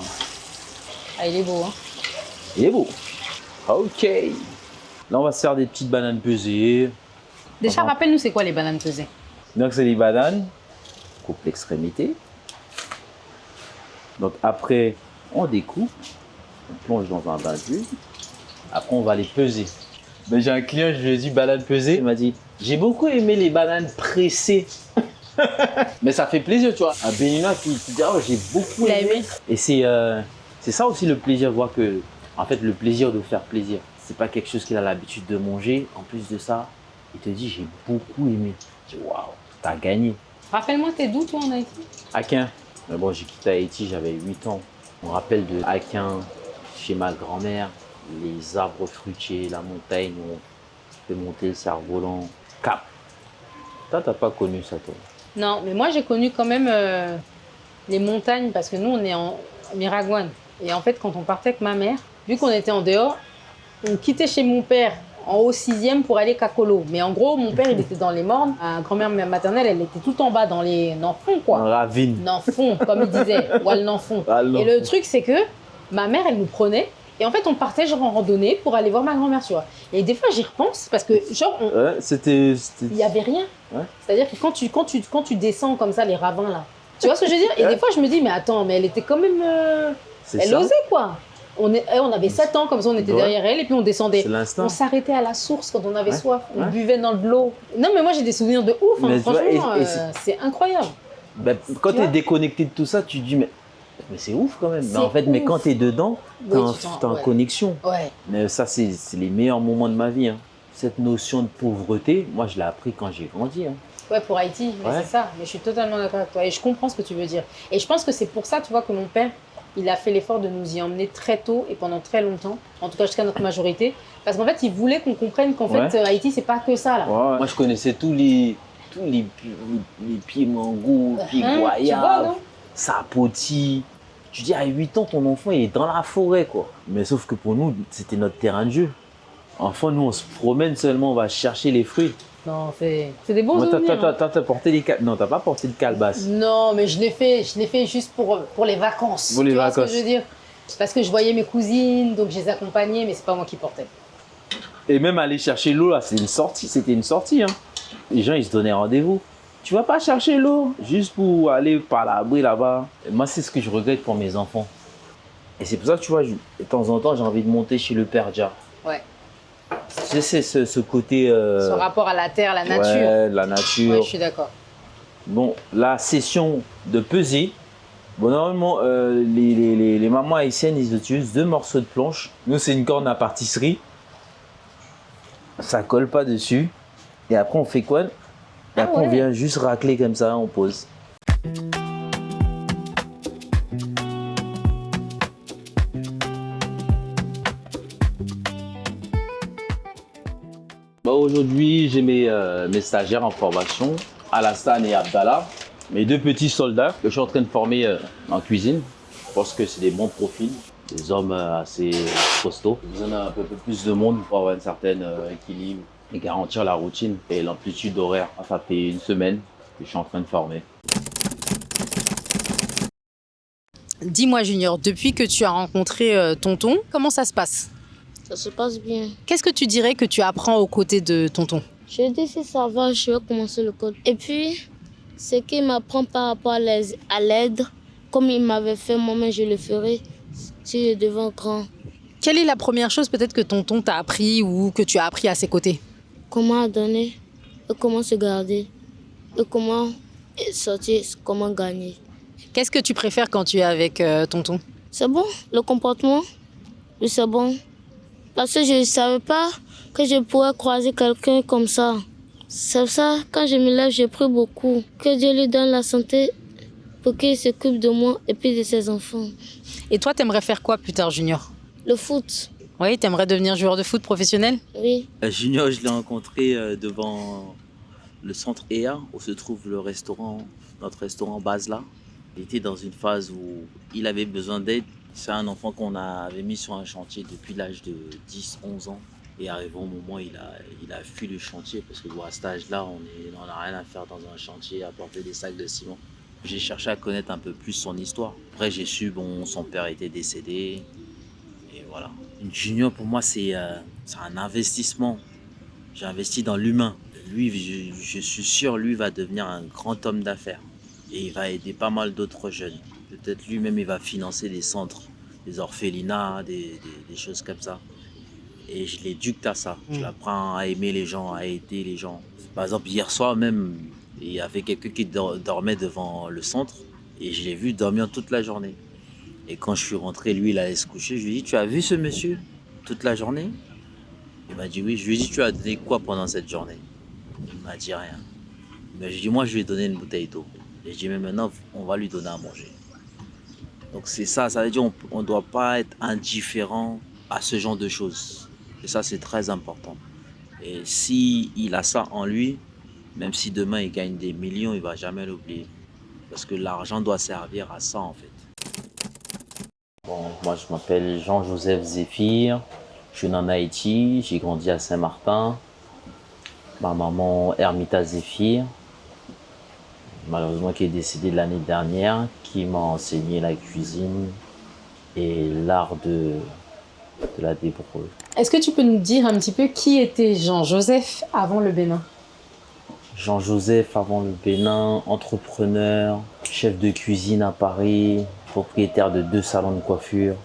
il est beau, hein. Il est beau. Ok. Là, on va se faire des petites bananes pesées. Déjà, rappelle-nous, c'est quoi les bananes pesées? Donc, c'est des bananes. Coupe l'extrémité. Donc, après, on découpe. On plonge dans un bain d'huile. Après, on va les peser. Ben, j'ai un client, je lui ai dit banane pesée. Il m'a dit, j'ai beaucoup aimé les bananes pressées. Mais ça fait plaisir, tu vois. Un Béninois qui dit, oh, j'ai beaucoup aimé. Et c'est ça aussi le plaisir, voir que, en fait, le plaisir de faire plaisir. C'est pas quelque chose qu'il a l'habitude de manger. En plus de ça, il te dit, j'ai beaucoup aimé. Je dis, waouh, t'as gagné. Rappelle-moi, t'es d'où, toi, en Haïti? Akin. Mais bon, j'ai quitté Haïti, j'avais 8 ans. Je me rappelle de Akin, chez ma grand-mère, les arbres fruitiers, la montagne, on fait monter le cerf-volant. Cap. Toi, t'as pas connu ça, toi? Non, mais moi, j'ai connu quand même les montagnes, parce que nous, on est en Miragouane. Et en fait, quand on partait avec ma mère, vu qu'on était en dehors, on quittait chez mon père en haut 6e pour aller Kakolo. Mais en gros, mon père, il était dans les mornes. Ma grand-mère maternelle, elle était tout en bas, dans fond, quoi. Dans la ravine. Dans fond, comme il disait. Ou elle n'en fond. Et le truc, c'est que ma mère, elle nous prenait. Et en fait, on partait genre en randonnée pour aller voir ma grand-mère, tu vois. Et des fois, j'y repense parce que genre, ouais, il n'y avait rien. Ouais. C'est-à-dire que quand tu descends comme ça, les ravins, là, tu vois ce que je veux dire? Et des fois, je me dis, mais attends, mais elle était quand même... C'est Elle ça. osait quoi. On avait 7 ans, comme ça on était Ouais. derrière elle et puis on descendait. C'est l'instinct. On s'arrêtait à la source quand on avait Ouais. soif. On Ouais. buvait dans de l'eau. Non mais moi j'ai des souvenirs de ouf, hein. Mais tu vois, Franchement, et c'est incroyable. Ben, quand Tu tu es vois déconnecté de tout ça, tu te dis, mais c'est ouf quand même. Mais C'est en fait, mais ouf. quand tu es dedans, tu Oui, es en ouais. connexion. Ouais. Mais ça, c'est les meilleurs moments de ma vie. Hein. Cette notion de pauvreté, moi, je l'ai appris quand j'ai grandi. Hein. Ouais, pour Haïti, mais Ouais. c'est ça. Mais je suis totalement d'accord avec toi. Et je comprends ce que tu veux dire. Et je pense que c'est pour ça, tu vois, que mon père, il a fait l'effort de nous y emmener très tôt et pendant très longtemps. En tout cas, jusqu'à notre majorité. Parce qu'en fait, il voulait qu'on comprenne qu'en Ouais. fait, Haïti, c'est pas que ça, là. Moi, je connaissais tous les pieds mangos, pieds Tu vois, goyaves, non? sapoti. Tu dis, à 8 ans, ton enfant, il est dans la forêt, quoi. Mais sauf que pour nous, c'était notre terrain de jeu. Enfant, nous, on se promène seulement, on va chercher les fruits. Non, c'est des bons Moi, souvenirs. hein. t'as porté des non, t'as pas porté de calebasse. Non, mais je l'ai fait juste pour les vacances. Pour les tu vois vacances. ce que je veux dire? Parce que je voyais mes cousines, donc je les accompagnais, mais c'est pas moi qui portais. Et même aller chercher l'eau, là, c'était une sortie. Hein. Les gens, ils se donnaient rendez-vous. Tu vas pas chercher l'eau juste pour aller par l'abri là-bas. Et moi, c'est ce que je regrette pour mes enfants. Et c'est pour ça que, tu vois, de temps en temps, j'ai envie de monter chez le Père Dja. Ouais. Tu sais, c'est ce côté... Ce rapport à la terre, la nature. Ouais, la nature. Ouais, je suis d'accord. Bon, la session de pesée. Bon, normalement, les mamans haïtiennes, ils utilisent 2 morceaux de planche. Nous, c'est une corne à pâtisserie. Ça colle pas dessus. Et après, on fait quoi? Et Ah après, ouais. on vient juste racler comme ça, on pose. Aujourd'hui, j'ai mes stagiaires en formation, Alassane et Abdallah, mes 2 petits soldats que je suis en train de former en cuisine. Je pense que c'est des bons profils, des hommes assez costauds. Ils ont un peu plus de monde pour avoir un certain équilibre et garantir la routine et l'amplitude horaire. Ça fait 1 semaine que je suis en train de former. Dis-moi, Junior, depuis que tu as rencontré Tonton, comment ça se passe? Ça se passe bien. Qu'est-ce que tu dirais que tu apprends aux côtés de Tonton? Je dis si ça va, je vais commencer le code. Et puis, ce qu'il m'apprend par rapport à l'aide, comme il m'avait fait, moi-même je le ferai si je deviens grand. Quelle est la première chose peut-être que Tonton t'a appris ou que tu as appris à ses côtés? Comment donner, et comment se garder, et comment sortir, comment gagner. Qu'est-ce que tu préfères quand tu es avec Tonton? C'est bon, le comportement, oui, c'est bon. Parce que je ne savais pas que je pourrais croiser quelqu'un comme ça. C'est ça, quand je me lève, je prie beaucoup. Que Dieu lui donne la santé pour qu'il s'occupe de moi et puis de ses enfants. Et toi, t'aimerais faire quoi plus tard, Junior? Le foot, Oui, t'aimerais devenir joueur de foot professionnel? oui. Junior, je l'ai rencontré devant le centre EA où se trouve notre restaurant Basla. Il était dans une phase où il avait besoin d'aide. C'est un enfant qu'on avait mis sur un chantier depuis l'âge de 10-11 ans. Et arrivé au moment, il a fui le chantier parce que à cet âge-là, on n'a rien à faire dans un chantier, à porter des sacs de ciment. J'ai cherché à connaître un peu plus son histoire. Après, j'ai su, son père était décédé. Et voilà. Une Junior, pour moi, c'est un investissement. J'ai investi dans l'humain. Lui, je suis sûr, lui va devenir un grand homme d'affaires. Et il va aider pas mal d'autres jeunes. Peut-être lui-même, il va financer des centres, des orphelinats, des choses comme ça. Et je l'éduque à ça. Je l'apprends à aimer les gens, à aider les gens. Par exemple, hier soir même, il y avait quelqu'un qui dormait devant le centre. Et je l'ai vu dormir toute la journée. Et quand je suis rentré, lui, il allait se coucher. Je lui ai dit, tu as vu ce monsieur toute la journée? Il m'a dit oui. Je lui ai dit, tu as donné quoi pendant cette journée? Il m'a dit rien. Mais je lui ai dit, moi, je lui ai donné une bouteille d'eau. J'ai dit, mais maintenant, on va lui donner à manger. Donc c'est ça veut dire qu'on ne doit pas être indifférent à ce genre de choses. Et ça, c'est très important. Et s'il a ça en lui, même si demain il gagne des millions, il ne va jamais l'oublier. Parce que l'argent doit servir à ça, en fait. Bon, moi, je m'appelle Jean-Joseph Zéphir. Je suis né en Haïti. J'ai grandi à Saint-Martin. Ma maman, Hermita Zéphir, malheureusement qui est décédée l'année dernière, qui m'a enseigné la cuisine et l'art de la débrouille. Est-ce que tu peux nous dire un petit peu qui était Jean-Joseph avant le Bénin? Jean-Joseph avant le Bénin, entrepreneur, chef de cuisine à Paris, propriétaire de 2 salons de coiffure,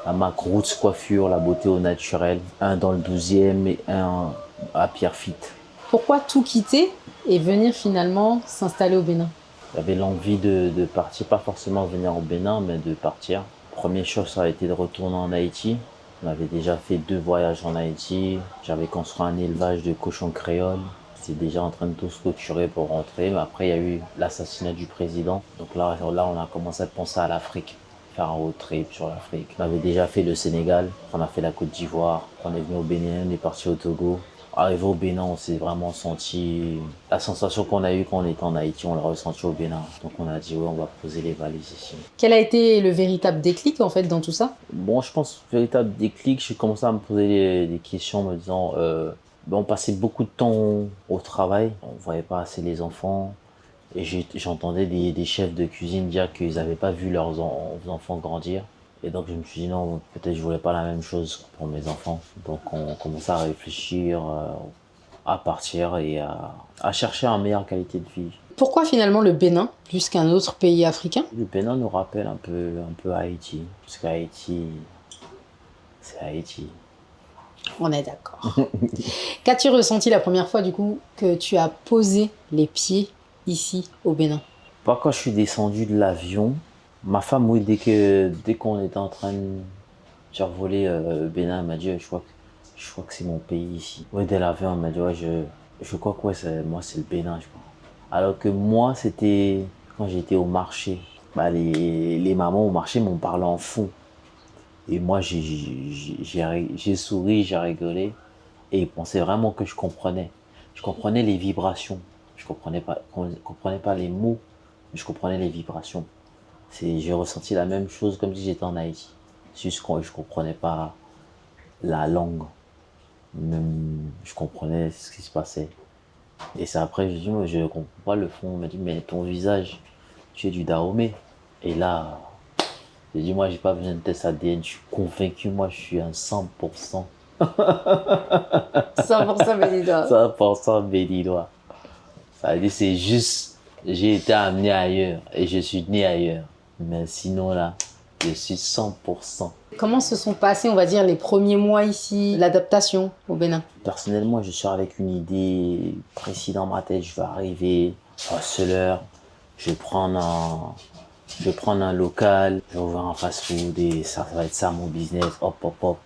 à Mac Roots Coiffure, la beauté au naturel, un dans le 12e et un à Pierrefitte. Pourquoi tout quitter et venir finalement s'installer au Bénin? J'avais l'envie de partir, pas forcément venir au Bénin, mais de partir. Première chose, ça a été de retourner en Haïti. On avait déjà fait 2 voyages en Haïti. J'avais construit un élevage de cochons créoles. C'était déjà en train de tout se clôturer pour rentrer. Mais après, il y a eu l'assassinat du président. Donc là, on a commencé à penser à l'Afrique. Faire un road trip sur l'Afrique. On avait déjà fait le Sénégal. On a fait la Côte d'Ivoire. On est venu au Bénin, on est parti au Togo. Arrivé au Bénin, on s'est vraiment senti... La sensation qu'on a eue quand on était en Haïti, on l'a ressenti au Bénin. Donc on a dit, ouais, on va poser les valises ici. Quel a été le véritable déclic en fait dans tout ça? Bon, je pense, véritable déclic, j'ai commencé à me poser des questions en me disant... on passait beaucoup de temps au travail, on ne voyait pas assez les enfants. Et j'entendais des chefs de cuisine dire qu'ils n'avaient pas vu leurs enfants grandir. Et donc je me suis dit non, peut-être je voulais pas la même chose pour mes enfants. Donc on commençait à réfléchir, à partir et à chercher une meilleure qualité de vie. Pourquoi finalement le Bénin plus qu'un autre pays africain? Le Bénin nous rappelle un peu Haïti, parce qu'Haïti, c'est Haïti. On est d'accord. Qu'as-tu ressenti la première fois du coup que tu as posé les pieds ici au Bénin? Pas quand je suis descendu de l'avion. Ma femme, oui, dès qu'on était en train de survoler Bénin, elle m'a dit je crois que c'est mon pays ici. Oui, dès l'avion, elle m'a dit ouais, je crois que ouais, moi c'est le Bénin, je crois. Alors que moi, c'était quand j'étais au marché. Les mamans au marché m'ont parlé en fond. Et moi, j'ai souri, j'ai rigolé. Et ils pensaient vraiment que je comprenais. Je comprenais les vibrations. Je comprenais pas les mots, mais je comprenais les vibrations. J'ai ressenti la même chose comme si j'étais en Haïti. Juste quand je comprenais pas la langue. Même, je comprenais ce qui se passait. Et c'est après, je dis, moi, je comprends pas le fond. On m'a dit, mais ton visage, tu es du Dahomey. Et là, j'ai dit, moi, j'ai pas besoin de test ADN. Je suis convaincu, moi, je suis un 100%. 100% béninois. 100% béninois. Ça veut dire, c'est juste, j'ai été amené ailleurs et je suis né ailleurs. Mais sinon, là, je suis 100%. Comment se sont passés, on va dire, les premiers mois ici, l'adaptation au Bénin? Personnellement, je suis avec une idée précise dans ma tête. Je vais arriver hustleur, je vais prendre un local, je vais ouvrir un fast-food et ça va être ça mon business. Hop, hop, hop.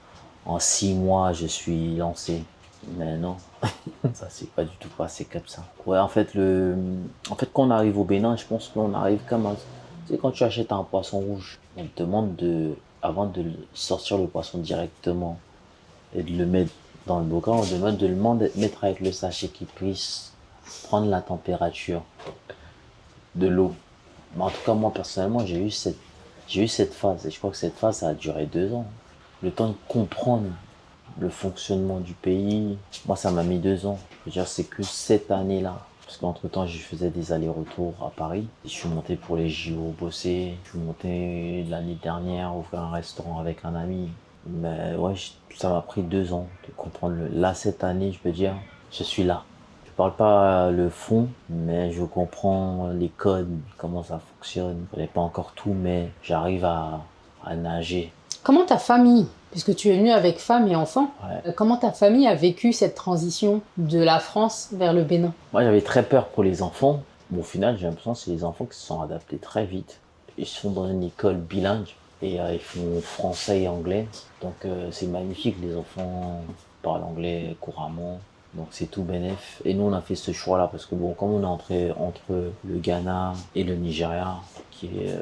En 6 mois, je suis lancé. Mais non, ça c'est pas du tout passé comme ça. Ouais, en fait, quand on arrive au Bénin, je pense qu'on arrive comme un... Tu sais, quand tu achètes un poisson rouge, on te demande avant de sortir le poisson directement et de le mettre dans le bocal, on demande de le mettre avec le sachet qui puisse prendre la température de l'eau. Mais en tout cas, moi personnellement, j'ai eu cette phase et je crois que cette phase, ça a duré 2 ans. Le temps de comprendre le fonctionnement du pays, moi ça m'a mis 2 ans. Je veux dire, c'est que cette année-là. Parce qu'entre temps, je faisais des allers-retours à Paris. Je suis monté pour les JO bosser. Je suis monté l'année dernière ouvrir un restaurant avec un ami. Mais ouais, ça m'a pris 2 ans de comprendre. Là, cette année, je peux dire, je suis là. Je parle pas le fond, mais je comprends les codes, comment ça fonctionne. Je connais pas encore tout, mais j'arrive à nager. Comment ta famille, puisque tu es venu avec femme et enfant, Ouais. comment ta famille a vécu cette transition de la France vers le Bénin? Moi, j'avais très peur pour les enfants. Bon, au final, j'ai l'impression que c'est les enfants qui se sont adaptés très vite. Ils sont dans une école bilingue et ils font français et anglais. Donc, c'est magnifique. Les enfants parlent anglais couramment. Donc, c'est tout bénef. Et nous, on a fait ce choix-là parce que, bon, comme on est entré entre le Ghana et le Nigeria, qui est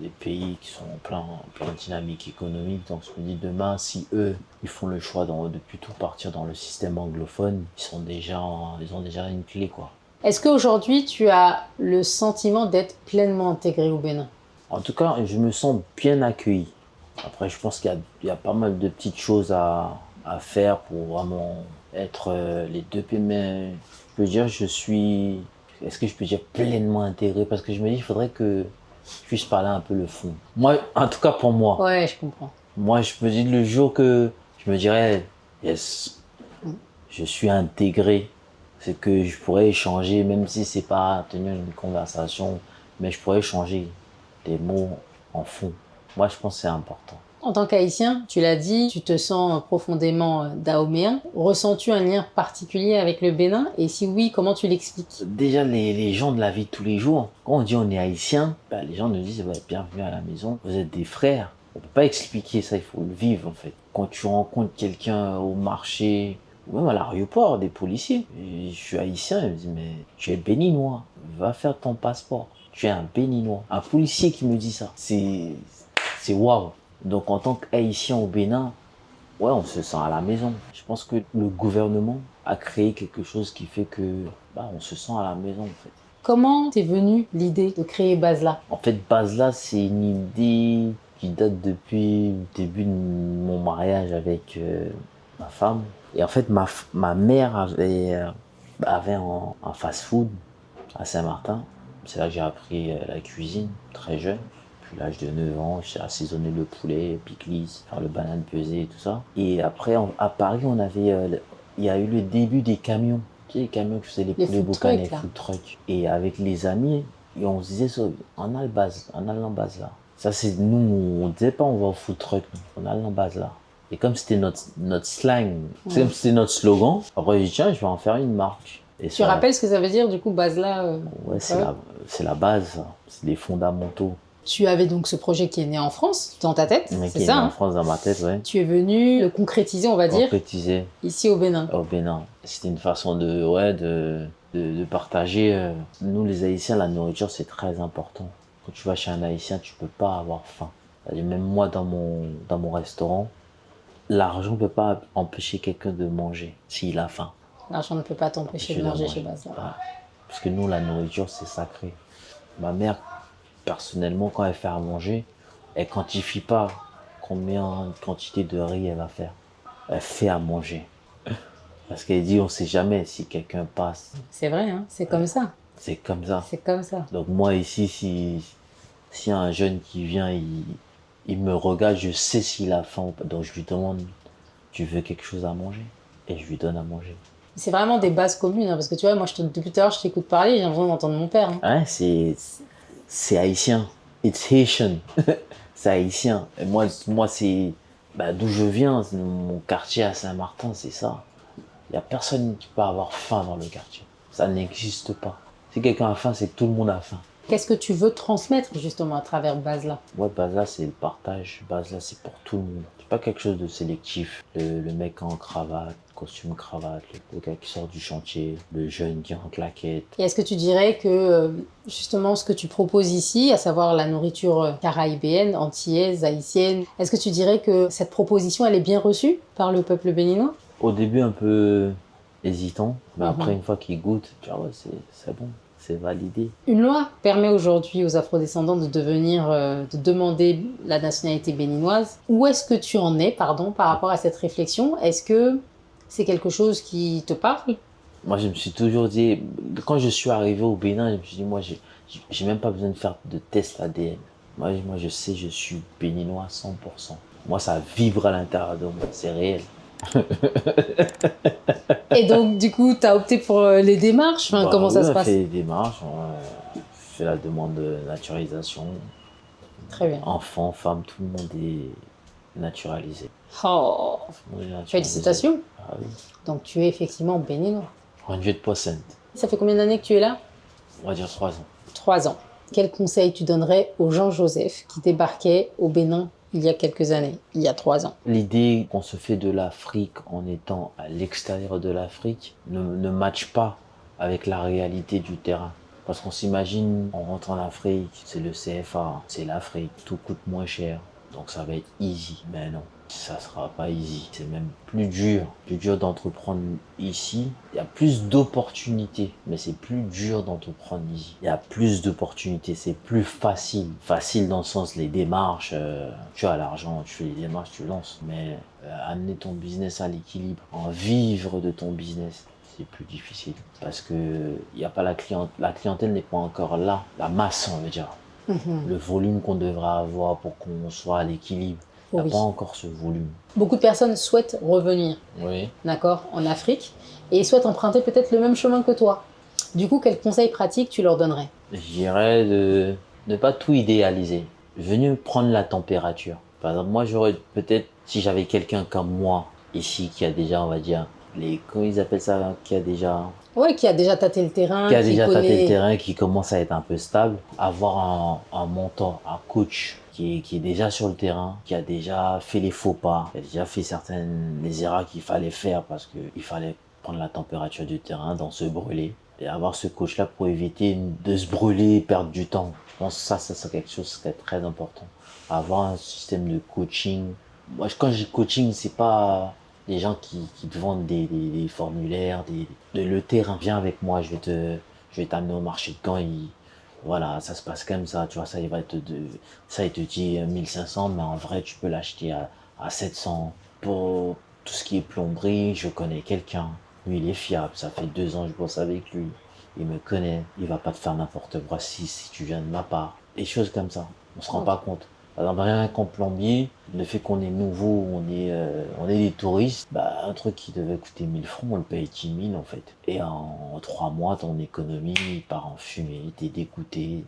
des pays qui sont en plein dynamique économique. Donc je me dis demain, si eux, ils font le choix de plutôt partir dans le système anglophone, ils ont déjà une clé, quoi. Est-ce qu'aujourd'hui, tu as le sentiment d'être pleinement intégré au Bénin? En tout cas, je me sens bien accueilli. Après, je pense qu'il y a pas mal de petites choses à faire pour vraiment être les deux pieds. Mais je peux dire, est-ce que je peux dire pleinement intégré? Parce que je me dis, il faudrait que je puisse parler un peu le fond. Moi, en tout cas pour moi. Ouais, je comprends. Moi, je me dis le jour que je me dirais, yes, je suis intégré, c'est que je pourrais échanger, même si c'est pas tenir une conversation, mais je pourrais échanger des mots en fond. Moi, je pense que c'est important. En tant qu'Haïtien, tu l'as dit, tu te sens profondément dahoméen. Ressens-tu un lien particulier avec le Bénin? Et si oui, comment tu l'expliques? Déjà, les gens de la vie de tous les jours, quand on dit on est haïtien, bah, les gens nous disent ouais, bienvenue à la maison, vous êtes des frères. On peut pas expliquer ça, il faut le vivre en fait. Quand tu rencontres quelqu'un au marché, ou même à l'aéroport, des policiers, et je suis haïtien, ils me disent mais tu es béninois, va faire ton passeport. Tu es un béninois. Un policier qui me dit ça, c'est waouh. Donc en tant qu'haïtien au Bénin, ouais, on se sent à la maison. Je pense que le gouvernement a créé quelque chose qui fait que bah, on se sent à la maison en fait. Comment t'es venue l'idée de créer Basla? En fait, Basla, c'est une idée qui date depuis le début de mon mariage avec ma femme. Et en fait, ma mère avait un fast-food à Saint-Martin. C'est là que j'ai appris la cuisine, très jeune. Puis l'âge de 9 ans, j'ai assaisonné le poulet, pickles, faire le banane pesé et tout ça. Et après, à Paris, il y a eu le début des camions. Tu sais, les camions qui faisaient les poulets boucanés, les food trucks. Et avec les amis, on se disait, on a le base là. Ça, c'est nous, on disait pas on va au food truck, on a le base là. Et comme c'était notre slang, c'est comme c'était notre slogan, après j'ai dit, tiens, je vais en faire une marque. Et Tu rappelles ce que ça veut dire du coup, Basla? Ouais, c'est la base, c'est les fondamentaux. Tu avais donc ce projet qui est né en France, dans ta tête, c'est ça? En France, dans ma tête, ouais. Tu es venu le concrétiser, on va dire, Concrétiser. Ici au Bénin. Au Bénin. C'était une façon de partager. Nous, les Haïtiens, la nourriture, c'est très important. Quand tu vas chez un Haïtien, tu peux pas avoir faim. Même moi, dans mon restaurant, l'argent ne peut pas empêcher quelqu'un de manger s'il a faim. L'argent ne peut pas t'empêcher de manger chez Basla. Ouais. Parce que nous, la nourriture, c'est sacré. Ma mère, personnellement, quand elle fait à manger, elle quantifie pas combien de quantité de riz elle va faire. Elle fait à manger. Parce qu'elle dit, on sait jamais si quelqu'un passe. C'est vrai, hein, c'est comme ça. C'est comme ça. C'est comme ça. Donc moi ici, si un jeune qui vient, il me regarde, je sais s'il a faim ou pas. Donc je lui demande, tu veux quelque chose à manger? Et je lui donne à manger. C'est vraiment des bases communes, hein, parce que tu vois, moi depuis tout à l'heure, je t'écoute parler, j'ai l'impression d'entendre mon père. Hein. Ouais, c'est haïtien. It's Haitian. C'est haïtien. Et moi c'est d'où je viens, mon quartier à Saint-Martin, c'est ça. Il n'y a personne qui peut avoir faim dans le quartier. Ça n'existe pas. Si quelqu'un a faim, c'est que tout le monde a faim. Qu'est-ce que tu veux transmettre justement à travers Basla? Ouais, Basla, c'est le partage. Basla, c'est pour tout le monde. C'est pas quelque chose de sélectif. Le mec en cravate, costume cravate, le gars qui sort du chantier, le jeune qui est en claquette. Et est-ce que tu dirais que justement ce que tu proposes ici, à savoir la nourriture caraïbéenne, antillaise, haïtienne, est-ce que tu dirais que cette proposition, elle est bien reçue par le peuple béninois? Au début, un peu hésitant, mais après, une fois qu'il goûte, tu vois, ouais, c'est bon. C'est validé. Une loi permet aujourd'hui aux afrodescendants de demander la nationalité béninoise. Où est-ce que tu en es, par rapport à cette réflexion? Est-ce que c'est quelque chose qui te parle? Moi, je me suis toujours dit, quand je suis arrivé au Bénin, je me suis dit, moi, j'ai même pas besoin de faire de test ADN. Moi, je sais, je suis béninois 100%. Moi, ça vibre à l'intérieur de moi, c'est réel. Et donc, du coup, tu as opté pour les démarches, comment ça se passe? On fait les démarches, on fait la demande de naturalisation. Très bien. Enfants, femmes, tout le monde est naturalisé. Oh, félicitations. Ah oui. Donc, tu es effectivement béninois. 100%. Ça fait combien d'années que tu es là? On va dire 3 ans. 3 ans. Quel conseil tu donnerais aux Jean-Joseph qui débarquaient au Bénin il y a quelques années, il y a 3 ans? L'idée qu'on se fait de l'Afrique en étant à l'extérieur de l'Afrique ne matche pas avec la réalité du terrain. Parce qu'on s'imagine, on rentre en Afrique, c'est le CFA, c'est l'Afrique, tout coûte moins cher, donc ça va être easy. Mais non, ça sera pas easy, c'est même plus dur d'entreprendre ici. Il y a plus d'opportunités, mais c'est plus dur d'entreprendre ici. Il y a plus d'opportunités, c'est plus facile. Facile dans le sens les démarches, tu as l'argent, tu fais les démarches, tu lances. Mais amener ton business à l'équilibre, en vivre de ton business, c'est plus difficile. Parce que y a pas la clientèle n'est pas encore là, la masse on veut dire. Le volume qu'on devrait avoir pour qu'on soit à l'équilibre. Il n'y a pas encore ce volume. Beaucoup de personnes souhaitent revenir, d'accord, en Afrique, et souhaitent emprunter peut-être le même chemin que toi. Du coup, quels conseils pratiques tu leur donnerais? Je dirais de ne pas tout idéaliser. venir prendre la température. Par exemple, moi, j'aurais peut-être, si j'avais quelqu'un comme moi, ici, qui a déjà, on va dire, comment ils appellent ça, hein, Ouais, qui a déjà tâté le terrain, qui a qui déjà tâté connaît. le terrain, qui commence à être un peu stable, avoir un mentor, un coach qui est déjà sur le terrain, qui a déjà fait les faux pas, qui a déjà fait les erreurs qu'il fallait faire parce qu'il fallait prendre la température du terrain, dans se brûler. Et avoir ce coach-là pour éviter de se brûler et perdre du temps. Je pense que ça c'est quelque chose qui est très important. Avoir un système de coaching. Moi, quand je dis coaching, c'est pas des gens qui te vendent des formulaires, le terrain. Viens avec moi, je vais t'amener au marché de Caen. Voilà, ça se passe comme ça, tu vois, ça il te dit 1500, mais en vrai tu peux l'acheter à 700. Pour tout ce qui est plomberie, je connais quelqu'un, lui il est fiable, ça fait 2 ans que je bosse avec lui, il me connaît, il va pas te faire n'importe quoi si tu viens de ma part. Des choses comme ça, on se rend pas compte. Par exemple, rien qu'en plombier, le fait qu'on est nouveau, on est des touristes, bah, un truc qui devait coûter 1000 francs, on le paye 10 000 en fait. Et en 3 mois, ton économie part en fumée, t'es dégoûté.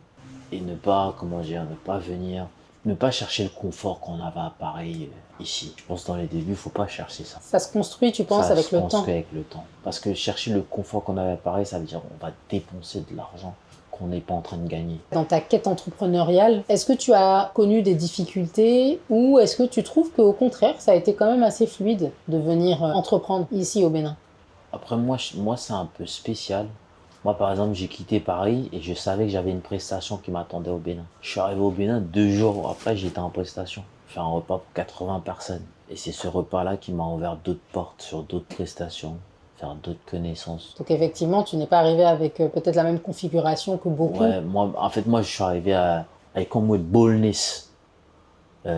Et ne pas, comment dire, ne pas venir, ne pas chercher le confort qu'on avait à Paris ici. Je pense que dans les débuts, il faut pas chercher ça. Ça se construit, tu penses, Ça avec se le temps. construit avec le temps. Parce que chercher le confort qu'on avait à Paris, ça veut dire qu'on va dépenser de l'argent qu'on n'est pas en train de gagner. Dans ta quête entrepreneuriale, est-ce que tu as connu des difficultés ou est-ce que tu trouves qu'au contraire, ça a été quand même assez fluide de venir entreprendre ici au Bénin? Après, moi c'est un peu spécial. Moi, par exemple, j'ai quitté Paris et je savais que j'avais une prestation qui m'attendait au Bénin. Je suis arrivé au Bénin 2 jours après, j'étais en prestation. Faire un repas pour 80 personnes. Et c'est ce repas-là qui m'a ouvert d'autres portes sur d'autres prestations, faire d'autres connaissances. Donc effectivement, tu n'es pas arrivé avec peut-être la même configuration que beaucoup. Ouais, moi, je suis arrivé avec un mot de boldness. Je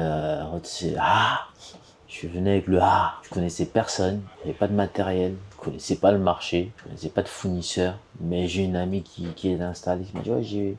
venais avec le je connaissais personne, j'avais pas de matériel, je connaissais pas le marché, je connaissais pas de fournisseur, mais j'ai une amie qui est installée, qui m'a dit ouais,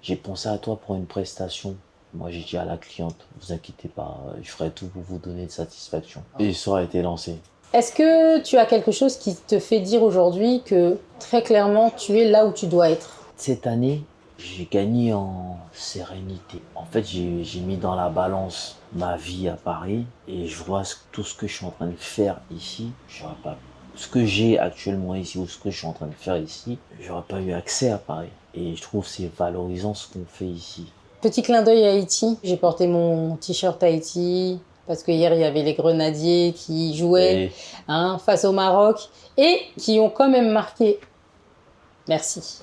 j'ai pensé à toi pour une prestation. Moi j'ai dit à la cliente, vous inquiétez pas, je ferai tout pour vous donner de satisfaction. Et l'histoire a été lancée. Est-ce que tu as quelque chose qui te fait dire aujourd'hui que très clairement tu es là où tu dois être? Cette année, j'ai gagné en sérénité. En fait, j'ai mis dans la balance ma vie à Paris et je vois tout ce que je suis en train de faire ici. J'aurais pas, ce que j'ai actuellement ici ou ce que je suis en train de faire ici, j'aurais pas eu accès à Paris. Et je trouve que c'est valorisant ce qu'on fait ici. Petit clin d'œil à Haïti. J'ai porté mon t-shirt Haïti parce que hier il y avait les Grenadiers qui jouaient face au Maroc et qui ont quand même marqué. Merci.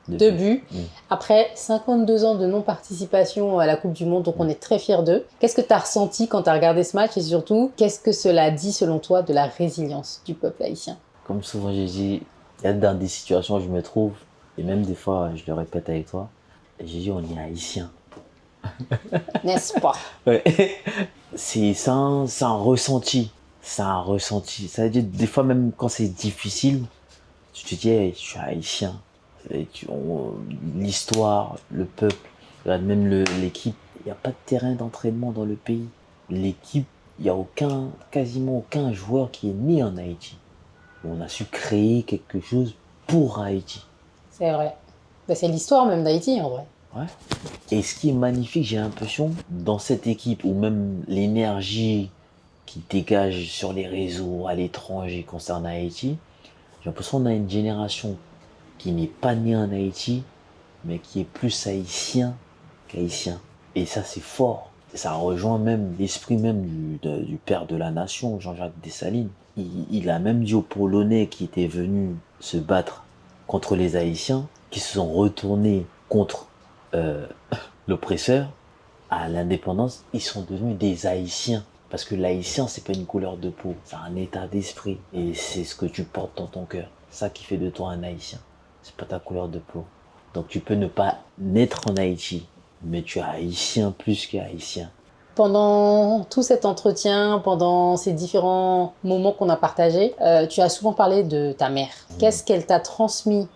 2 buts. Après 52 ans de non-participation à la Coupe du Monde, donc on est très fiers d'eux. Qu'est-ce que tu as ressenti quand tu as regardé ce match et surtout, qu'est-ce que cela dit selon toi de la résilience du peuple haïtien? Comme souvent j'ai dit, il y a dans des situations où je me trouve, et même des fois je le répète avec toi, et j'ai dit on est haïtien. N'est-ce pas? Ouais. C'est un ressenti. C'est un ressenti. Ça veut dire des fois même quand c'est difficile, tu te dis hey, je suis haïtien. L'histoire, le peuple, même l'équipe, il n'y a pas de terrain d'entraînement dans le pays. L'équipe, il n'y a quasiment aucun joueur qui est né en Haïti. On a su créer quelque chose pour Haïti. C'est vrai. Ben, c'est l'histoire même d'Haïti en vrai. Ouais. Et ce qui est magnifique, j'ai l'impression, dans cette équipe, ou même l'énergie qui dégage sur les réseaux à l'étranger concernant Haïti, j'ai l'impression qu'on a une génération qui n'est pas né en Haïti, mais qui est plus haïtien qu'haïtien. Et ça, c'est fort. Et ça rejoint même l'esprit même du père de la nation, Jean-Jacques Dessalines. Il a même dit aux Polonais qui étaient venus se battre contre les Haïtiens, qui se sont retournés contre l'oppresseur, à l'indépendance, ils sont devenus des Haïtiens. Parce que l'haïtien, c'est pas une couleur de peau, c'est un état d'esprit. Et c'est ce que tu portes dans ton cœur. C'est ça qui fait de toi un haïtien. C'est pas ta couleur de peau. Donc tu peux ne pas naître en Haïti, mais tu es haïtien plus que haïtien. Pendant tout cet entretien, pendant ces différents moments qu'on a partagés, tu as souvent parlé de ta mère. Qu'est-ce qu'elle t'a transmis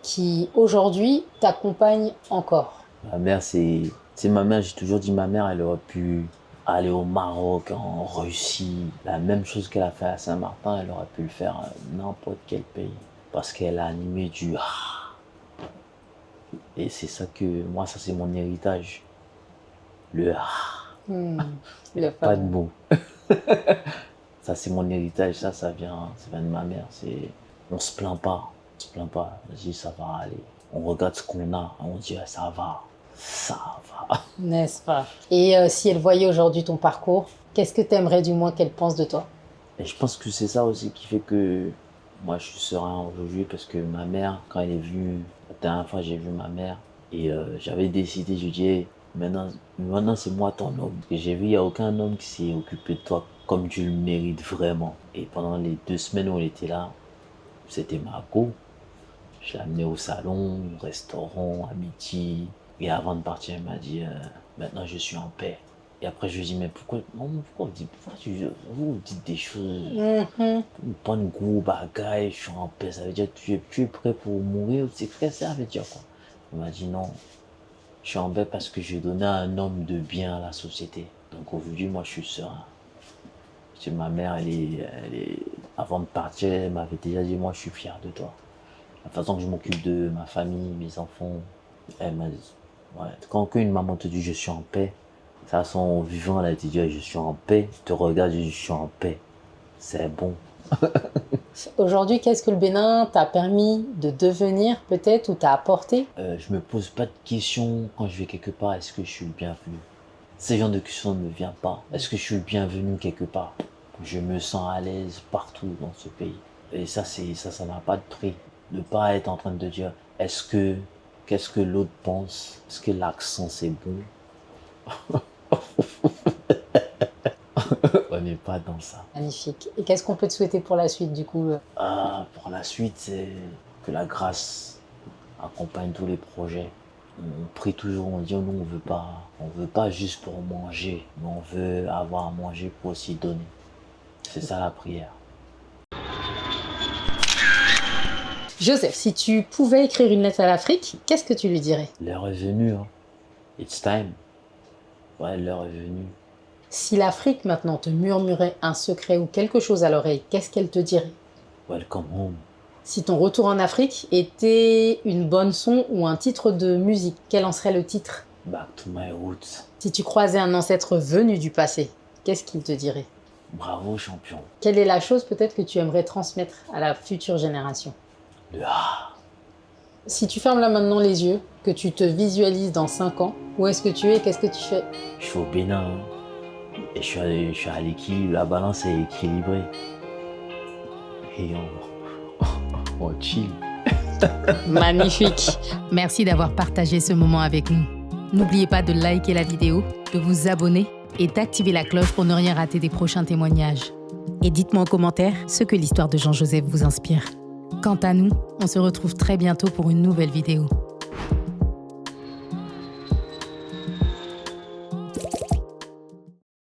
qui, aujourd'hui, t'accompagne encore? Ma mère, c'est ma mère. J'ai toujours dit ma mère, elle aurait pu aller au Maroc, en Russie. La même chose qu'elle a fait à Saint-Martin, elle aurait pu le faire à n'importe quel pays. Parce qu'elle a animé du Et c'est ça que, moi, ça c'est mon héritage. Le Le pas de mots. Ça, c'est mon héritage. Ça vient de ma mère. On se plaint pas. On se plaint pas. On dit, ça va aller. On regarde ce qu'on a. On dit, ça va. Ça va. N'est-ce pas? Et si elle voyait aujourd'hui ton parcours, qu'est-ce que tu aimerais du moins qu'elle pense de toi? Et je pense que c'est ça aussi qui fait que moi, je suis serein aujourd'hui parce que ma mère, quand elle est venue, la dernière fois, j'ai vu ma mère et j'avais décidé, je dis, hey, maintenant c'est moi ton homme. Et j'ai vu, il n'y a aucun homme qui s'est occupé de toi comme tu le mérites vraiment. Et pendant les 2 semaines où elle était là, c'était ma go. Je l'ai amenée au salon, au restaurant, à midi. Et avant de partir, elle m'a dit, maintenant je suis en paix. Et après, je lui ai dit, mais pourquoi vous dites des choses, pas de gros bagaille, je suis en paix, ça veut dire que tu es prêt pour mourir, c'est vrai, ça veut dire quoi? Il m'a dit non, je suis en paix parce que j'ai donné un homme de bien à la société. Donc aujourd'hui, moi, je suis serein. Parce que ma mère, avant de partir, elle m'avait déjà dit, moi, je suis fier de toi. La façon que je m'occupe de ma famille, mes enfants, elle m'a dit, ouais, quand une maman te dit, je suis en paix, de toute façon, vivant, elle a dit, je suis en paix. Te regarde, je suis en paix. C'est bon. Aujourd'hui, qu'est-ce que le Bénin t'a permis de devenir, peut-être, ou t'a apporté? Je me pose pas de questions quand je vais quelque part. Est-ce que je suis le bienvenu? Ce genre de questions ne me vient pas. Est-ce que je suis le bienvenu quelque part? Je me sens à l'aise partout dans ce pays. Et ça n'a pas de prix. De pas être en train de dire, qu'est-ce que l'autre pense? Est-ce que l'accent c'est bon? Ouais, mais pas dans ça. Magnifique. Et qu'est-ce qu'on peut te souhaiter pour la suite, du coup? Pour la suite, c'est que la grâce accompagne tous les projets. On prie toujours, on dit, nous, on veut pas juste pour manger, mais on veut avoir à manger pour aussi donner. C'est ça la prière. Joseph, si tu pouvais écrire une lettre à l'Afrique, qu'est-ce que tu lui dirais? L'heure est venue, hein. It's time. Ouais, l'heure est venue. Si l'Afrique maintenant te murmurait un secret ou quelque chose à l'oreille, qu'est-ce qu'elle te dirait? Welcome home. Si ton retour en Afrique était une bonne son ou un titre de musique, quel en serait le titre? Back to my roots. Si tu croisais un ancêtre venu du passé, qu'est-ce qu'il te dirait? Bravo, champion. Quelle est la chose peut-être que tu aimerais transmettre à la future génération? Le Si tu fermes là maintenant les yeux, que tu te visualises dans 5 ans, où est-ce que tu es et qu'est-ce que tu fais? Je suis au Bénin, hein. Et je suis à l'équilibre, la balance est équilibrée. Et on chill. Magnifique. Merci d'avoir partagé ce moment avec nous. N'oubliez pas de liker la vidéo, de vous abonner et d'activer la cloche pour ne rien rater des prochains témoignages. Et dites-moi en commentaire ce que l'histoire de Jean-Joseph vous inspire. Quant à nous, on se retrouve très bientôt pour une nouvelle vidéo.